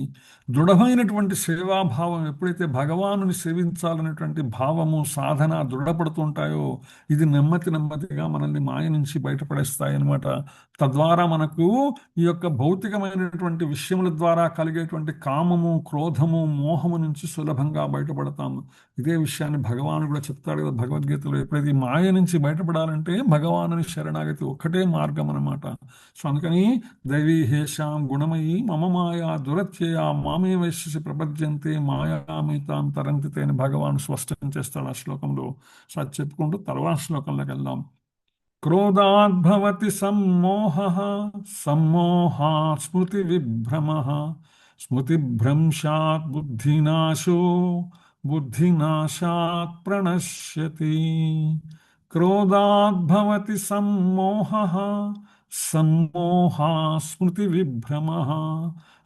దృఢమైనటువంటి సేవాభావం, ఎప్పుడైతే భగవానుని సేవించాలనేటువంటి భావము సాధన దృఢపడుతుంటాయో ఇది నెమ్మదిగా మనల్ని మాయ నుంచి బయటపడేస్తాయి అన్నమాట. తద్వారా మనకు ఈ యొక్క భౌతికమైనటువంటి విషయముల ద్వారా కలిగేటువంటి కామము, క్రోధము, మోహము నుంచి సులభంగా బయటపడతాము. ఇదే విషయాన్ని భగవానుడు కూడా చెప్తాడు కదా భగవద్గీతలో. ఎప్పుడైతే ఈ మాయ నుంచి బయటపడాలంటే భగవానుని శరణాగతి ఒక్కటే మార్గం అన్నమాట. సో అందుకని దైవీ హేషాం గుణమయీ మమ మాయా దురత్యయ మామే వైశ్యసి ప్రపద్యంతే మాయామితాం తరంతితే అని భగవాను స్పష్టం చేస్తాడు ఆ శ్లోకంలో. సో అది చెప్పుకుంటూ తర్వాత శ్లోకంలోకి వెళ్దాం. క్రోధాద్భవతి సమ్మోహః సమ్మోహాత్ స్మృతి విభ్రమః స్మృతిభ్రంశాత్ బుద్ధినాశో బుద్ధినాశాత్ ప్రణశ్యతి. క్రోధాద్భవతి సమ్మోహః సమ్మోహాత్ స్మృతి విభ్రమః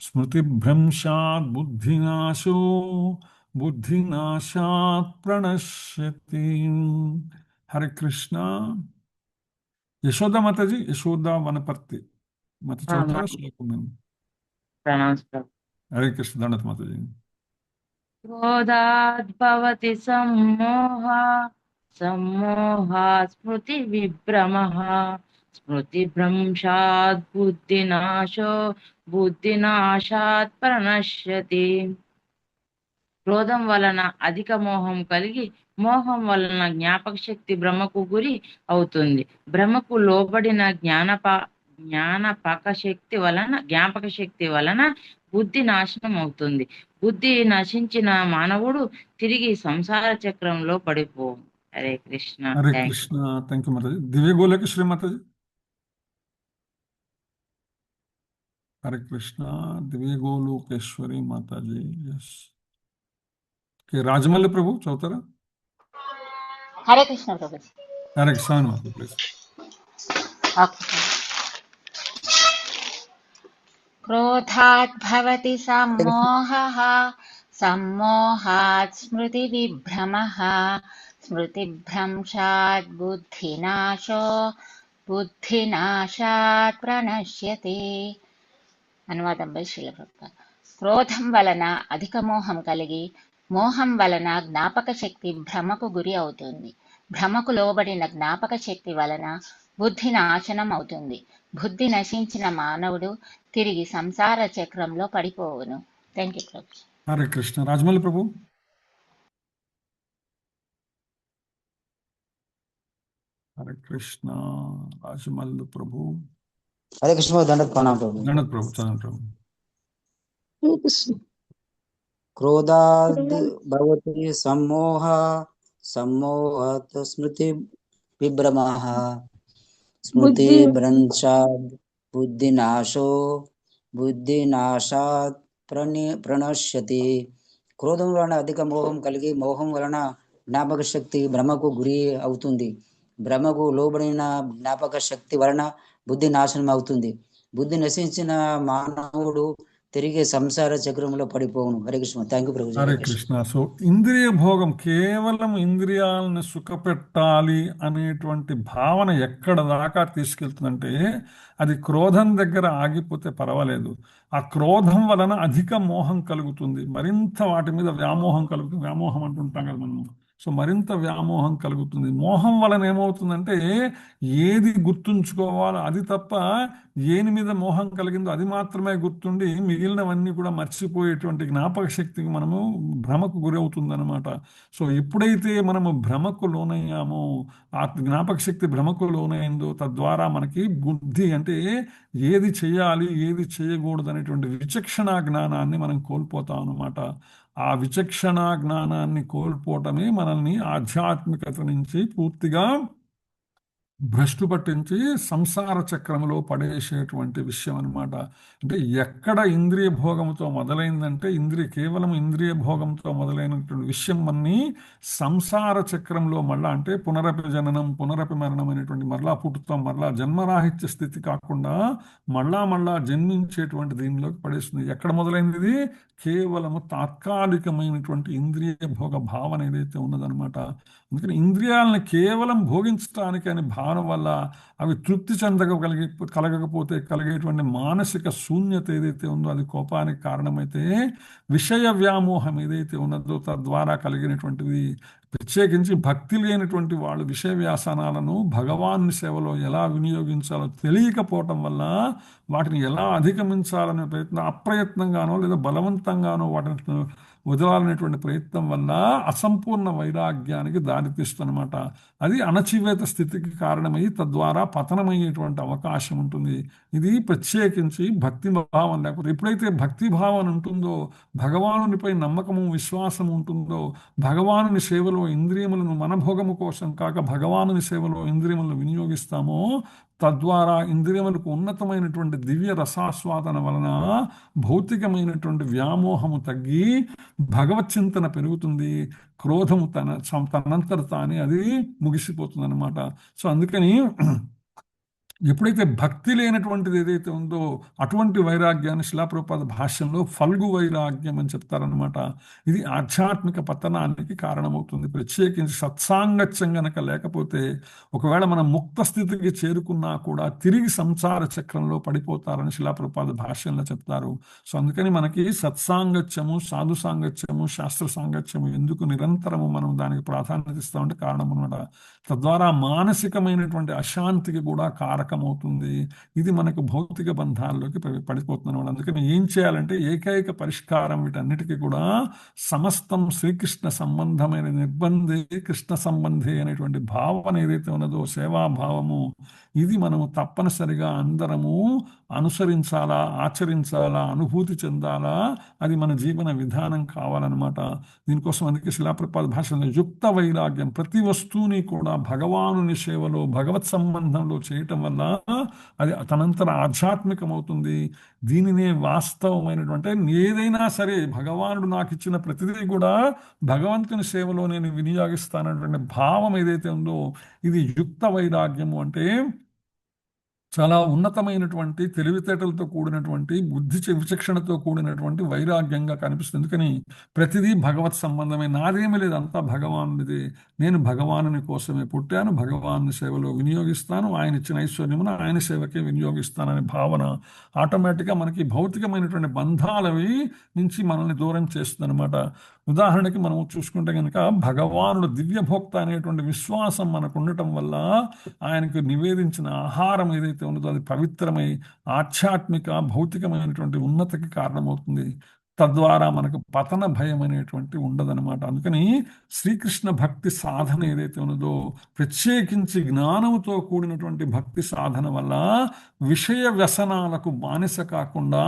స్మృతిభ్రంశాత్ బుద్ధినాశో బుద్ధినాశాత్ ప్రణశ్యతి. హరే కృష్ణ. యశోద మాతాజీ, యశోద వనపర్తి మత చదువుతారా శ్లోకం? హరే కృష్ణ. దండత్ మాతాజీ. క్రోధాద్భవతి సమ్మోహాత్ స్మృతి విభ్రమః స్మృతిభ్రంశాత్ బుద్ధినాశో బుద్ధినాశాత్ ప్రణశ్యతి. క్రోధం వలన అధిక మోహం కలిగి మోహం వలన జ్ఞాపక శక్తి భ్రమకు గురి అవుతుంది. భ్రమకు లోబడిన జ్ఞాపక శక్తి వలన బుద్ధి నాశనం అవుతుంది. బుద్ధి నశించిన మానవుడు తిరిగి సంసార చక్రంలో పడిపోవు. Hare Krishna. Hare thank Krishna. Thank you మాతాజీ. దివ్య గోలోకి శ్రీ మాతాజీ. హరే కృష్ణ. దివ్య గోలోకేశ్వరి మాతాజీ. ఎస్. ఓకే, రాజమల్లి ప్రభు చదువుతారా? హరే కృష్ణ ప్రభుజీ. హరే కృష్ణ మాత ప్లీజ్. క్రోధాత్ భవతి సమ్మోహః, సమ్మోహాత్ స్మృతి విభ్రమః, స్మృతిభ్రంశాత్ బుద్ధినాశో, బుద్ధినాశాత్ ప్రణశ్యతి. అనువాదం బై శ్రీల ప్రభుపాద. క్రోధం వలన అధిక మోహం కలిగి మోహం వలన జ్ఞాపక శక్తి భ్రమకు గురి అవుతుంది. భ్రమకు లోబడిన జ్ఞాపక శక్తి వలన బుద్ధి నాశనం అవుతుంది. బుద్ధి నశించిన మానవుడు తిరిగి సంసార చక్రంలో పడిపోవును. థ్యాంక్ యూ ప్రభు. హరే కృష్ణ. రాజమల్లి ప్రభు. హరే కృష్ణ. రాజమల్లి ప్రభు. హరే కృష్ణ. దండత్ ప్రణామ ప్రభు. దండత్ ప్రభు. చదవండి ప్రభు. క్రోధాద్ భవతి సమ్మోహ, సమ్మోహాత్ స్మృతి విభ్రమః, స్మృతి భ్రంశాత్ బుద్ధినాశో, బుద్ధినాశాత్ ప్రణశ్యతి. క్రోధం వలన అధిక మోహం కలిగి మోహం వలన జ్ఞాపక శక్తి భ్రమకు గురి అవుతుంది. భ్రమకు లోబడిన జ్ఞాపక శక్తి వలన బుద్ధి నాశనం అవుతుంది. బుద్ధి నశించిన మానవుడు తిరిగి సంసార చక్రంలో పడిపోవును. హరే కృష్ణ. థ్యాంక్ యూ ప్రభు. హరే కృష్ణ. సో ఇంద్రియ భోగం, కేవలం ఇంద్రియాలను సుఖపెట్టాలి అనేటువంటి భావన ఎక్కడ దాకా తీసుకెళ్తుందంటే అది క్రోధం దగ్గర ఆగిపోతే పర్వాలేదు. ఆ క్రోధం వలన అధిక మోహం కలుగుతుంది, మరింత వాటి మీద వ్యామోహం కలుగుతుంది. వ్యామోహం అంటుంటాం కదా మనం. సో మరింత వ్యామోహం కలుగుతుంది. మోహం వలన ఏమవుతుందంటే ఏది గుర్తుంచుకోవాలో అది తప్ప ఏని మీద మోహం కలిగిందో అది మాత్రమే గుర్తుండి మిగిలినవన్నీ కూడా మర్చిపోయేటువంటి జ్ఞాపక శక్తికి మనము భ్రమకు గురవుతుందన్నమాట. సో ఎప్పుడైతే మనము భ్రమకు లోనయ్యామో, ఆ జ్ఞాపక శక్తి భ్రమకు లోనైందో, తద్వారా మనకి బుద్ధి అంటే ఏది చేయాలి ఏది చేయకూడదు అనేటువంటి విచక్షణ జ్ఞానాన్ని మనం కోల్పోతాం అన్నమాట. ఆ విచక్షణ జ్ఞానాన్ని కోల్పోవటమే మనల్ని ఆధ్యాత్మికత నుంచి పూర్తిగా భ్రష్టు పట్టించి సంసార చక్రంలో పడేసేటువంటి విషయం అనమాట. అంటే ఎక్కడ ఇంద్రియ భోగంతో మొదలైందంటే కేవలం ఇంద్రియ భోగంతో మొదలైనటువంటి విషయం అన్ని సంసార చక్రంలో మళ్ళా అంటే పునరపి జననం పునరపి మరణం అనేటువంటి మరలా పుట్టుతాం, మరలా జన్మరాహిత్య స్థితి కాకుండా మళ్ళా జన్మించేటువంటి దీనిలోకి పడేస్తుంది. ఎక్కడ మొదలైంది ఇది? కేవలము తాత్కాలికమైనటువంటి ఇంద్రియ భోగ భావన ఏదైతే ఉన్నదనమాట. అందుకని ఇంద్రియాలను కేవలం భోగించడానికి అనే భావన వల్ల అవి తృప్తి కలగకపోతే కలిగేటువంటి మానసిక శూన్యత ఏదైతే ఉందో అది కోపానికి కారణమైతే, విషయ వ్యామోహం ఏదైతే ఉన్నదో తద్వారా కలిగినటువంటిది. ప్రత్యేకించి భక్తి లేనటువంటి వాళ్ళు విషయ వ్యాసనాలను భగవాన్ సేవలో ఎలా వినియోగించాలో తెలియకపోవటం వల్ల వాటిని ఎలా అధిగమించాలనే ప్రయత్నం అప్రయత్నంగానో లేదా బలవంతంగానో వాటిని వదలాలనేటువంటి ప్రయత్నం వల్ల అసంపూర్ణ వైరాగ్యానికి దారితీస్తుందన్నమాట. అది అణచివేత స్థితికి కారణమై తద్వారా పతనమయ్యేటువంటి అవకాశం ఉంటుంది. ఇది ప్రత్యేకించి భక్తి భావం లేకపోతే ఎప్పుడైతే భక్తి భావన ఉంటుందో, భగవానునిపై నమ్మకము విశ్వాసం ఉంటుందో, భగవానుని సేవలో ఇంద్రియములను మన భోగము కోసం కాక భగవానుని సేవలో ఇంద్రియములను వినియోగిస్తామో, తద్వారా ఇంద్రియములకు ఉన్నతమైనటువంటి దివ్య రసాస్వాదన వలన భౌతికమైనటువంటి వ్యామోహము తగ్గి భగవత్ చింతన పెరుగుతుంది. క్రోధము తనంతట తానే అది ముగిసిపోతుంది అన్నమాట. సో అందుకని ఎప్పుడైతే భక్తి లేనటువంటిది ఏదైతే ఉందో అటువంటి వైరాగ్యాన్ని శిలాప్రభుపాద భాష్యంలో ఫల్గు వైరాగ్యం అని చెప్తారనమాట. ఇది ఆధ్యాత్మిక పతనానికి కారణమవుతుంది. ప్రత్యేకించి సత్సాంగత్యం గనక లేకపోతే ఒకవేళ మనం ముక్త స్థితికి చేరుకున్నా కూడా తిరిగి సంసార చక్రంలో పడిపోతారని శిలాప్రభుపాద భాష్యంలో చెప్తారు. సో అందుకని మనకి సత్సాంగత్యము, సాధు సాంగత్యము, శాస్త్ర సాంగత్యము ఎందుకు నిరంతరము మనం దానికి ప్రాధాన్యత ఇస్తామంటే కారణం అనమాట. తద్వారా మానసికమైనటువంటి అశాంతికి కూడా కారకం అవుతుంది. ఇది మనకు భౌతిక బంధాల్లోకి పడిపోతుంది అనమాట. అందుకని ఏం చేయాలంటే ఏకైక పరిష్కారం వీటన్నిటికీ కూడా సమస్తం శ్రీకృష్ణ సంబంధమైన నిర్బంధే కృష్ణ సంబంధే అనేటువంటి భావన ఏదైతే ఉన్నదో సేవాభావము, ఇది మనము తప్పనిసరిగా అందరము అనుసరించాలా, ఆచరించాలా, అనుభూతి చెందాలా. అది మన జీవన విధానం కావాలన్నమాట. దీనికోసం అందుకే శిలాప్రపాద భాషలో యుక్త వైరాగ్యం, ప్రతి వస్తువుని కూడా భగవానుని సేవలో భగవత్ సంబంధంలో చేయటం వల్ల అది తనంతర ఆధ్యాత్మికమవుతుంది. దీనినే వాస్తవమైనటువంటి ఏదైనా సరే భగవానుడు నాకు ఇచ్చిన ప్రతిదీ కూడా భగవంతుని సేవలో నేను వినియోగిస్తానటువంటి భావం ఏదైతే ఉందో ఇది యుక్త వైరాగ్యము. అంటే చాలా ఉన్నతమైనటువంటి తెలివితేటలతో కూడినటువంటి విచక్షణతో కూడినటువంటి వైరాగ్యంగా కనిపిస్తుంది. ఎందుకని ప్రతిదీ భగవత్ సంబంధమే, నాదేమీ లేదు, అంతా భగవానుడిది. నేను భగవానుని కోసమే పుట్టాను, భగవాను సేవలో వినియోగిస్తాను, ఆయన ఇచ్చిన ఐశ్వర్యమును ఆయన సేవకే వినియోగిస్తాననే భావన ఆటోమేటిక్గా మనకి భౌతికమైనటువంటి బంధాలవి నుంచి మనల్ని దూరం చేస్తుంది అనమాట. ఉదాహరణకి మనం చూసుకుంటే కనుక భగవానుడు దివ్యభోక్త అనేటువంటి విశ్వాసం మనకు ఉండటం వల్ల ఆయనకు నివేదించిన ఆహారం ఏదైతే ఉన్నదో అది పవిత్రమై ఆధ్యాత్మిక భౌతికమైనటువంటి ఉన్నతికి కారణమవుతుంది. తద్వారా మనకు పతన భయం అనేటువంటి ఉండదనమాట. అందుకని శ్రీకృష్ణ భక్తి సాధన ఏదైతే ఉన్నదో ప్రత్యేకించి జ్ఞానంతో కూడినటువంటి భక్తి సాధన వల్ల విషయ వ్యసనాలకు బానిస కాకుండా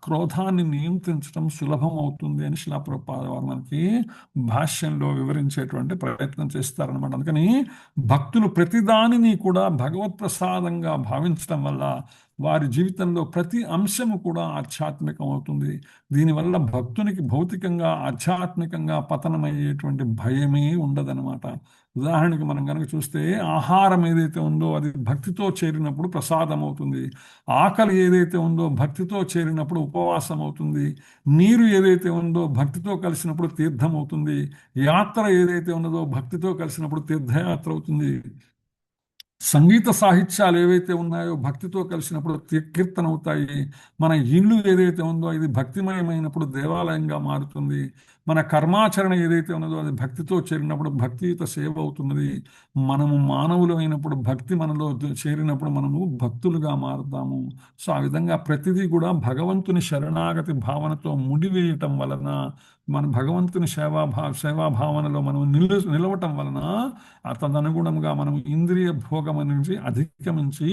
క్రోధాన్ని నియంత్రించడం సులభం అవుతుంది అని శిలాప్రభుపాద వారు మనకి భాష్యంలో వివరించేటువంటి ప్రయత్నం చేస్తారనమాట. అందుకని భక్తులు ప్రతిదానిని కూడా భగవత్ ప్రసాదంగా భావించడం వల్ల వారి జీవితంలో ప్రతి అంశము కూడా ఆధ్యాత్మికం అవుతుంది. దీనివల్ల భక్తునికి భౌతికంగా ఆధ్యాత్మికంగా పతనమయ్యేటువంటి భయమే ఉండదనమాట. ఉదాహరణకి మనం కనుక చూస్తే ఆహారం ఏదైతే ఉందో అది భక్తితో చేరినప్పుడు ప్రసాదం అవుతుంది. ఆకలి ఏదైతే ఉందో భక్తితో చేరినప్పుడు ఉపవాసం అవుతుంది. నీరు ఏదైతే ఉందో భక్తితో కలిసినప్పుడు తీర్థం అవుతుంది. యాత్ర ఏదైతే ఉన్నదో భక్తితో కలిసినప్పుడు తీర్థయాత్ర అవుతుంది. సంగీత సాహిత్యాలు ఏవైతే ఉన్నాయో భక్తితో కలిసినప్పుడు కీర్తన అవుతాయి. మన ఇల్లు ఏదైతే ఉందో ఇది భక్తిమయమైనప్పుడు దేవాలయంగా మారుతుంది. మన కర్మాచరణ ఏదైతే ఉన్నదో అది భక్తితో చేరినప్పుడు భక్తియుత సేవ అవుతున్నది. మనము మానవులు అయినప్పుడు భక్తి మనలో చేరినప్పుడు మనము భక్తులుగా మారుతాము. సో ఆ విధంగా ప్రతిదీ కూడా భగవంతుని శరణాగతి భావనతో ముడివేయటం వలన మన భగవంతుని సేవాభావనలో మనం నిలవటం వలన తదనుగుణంగా మనం ఇంద్రియ భోగం నుంచి అధిగమించి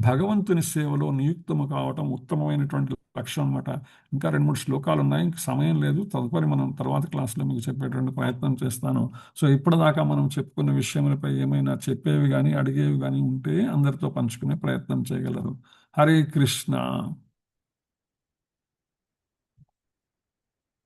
భగవంతుని సేవలో నియుక్తము కావటం ఉత్తమమైనటువంటి లక్ష్యం అనమాట. ఇంకా 2-3 శ్లోకాలు ఉన్నాయి, ఇంక సమయం లేదు. తదుపరి మనం తర్వాత క్లాసులో మీకు చెప్పేటువంటి ప్రయత్నం చేస్తాను. సో ఇప్పటిదాకా మనం చెప్పుకున్న విషయములపై ఏమైనా చెప్పేవి కానీ అడిగేవి కానీ ఉంటే అందరితో పంచుకునే ప్రయత్నం చేయగలరు. హరే కృష్ణ.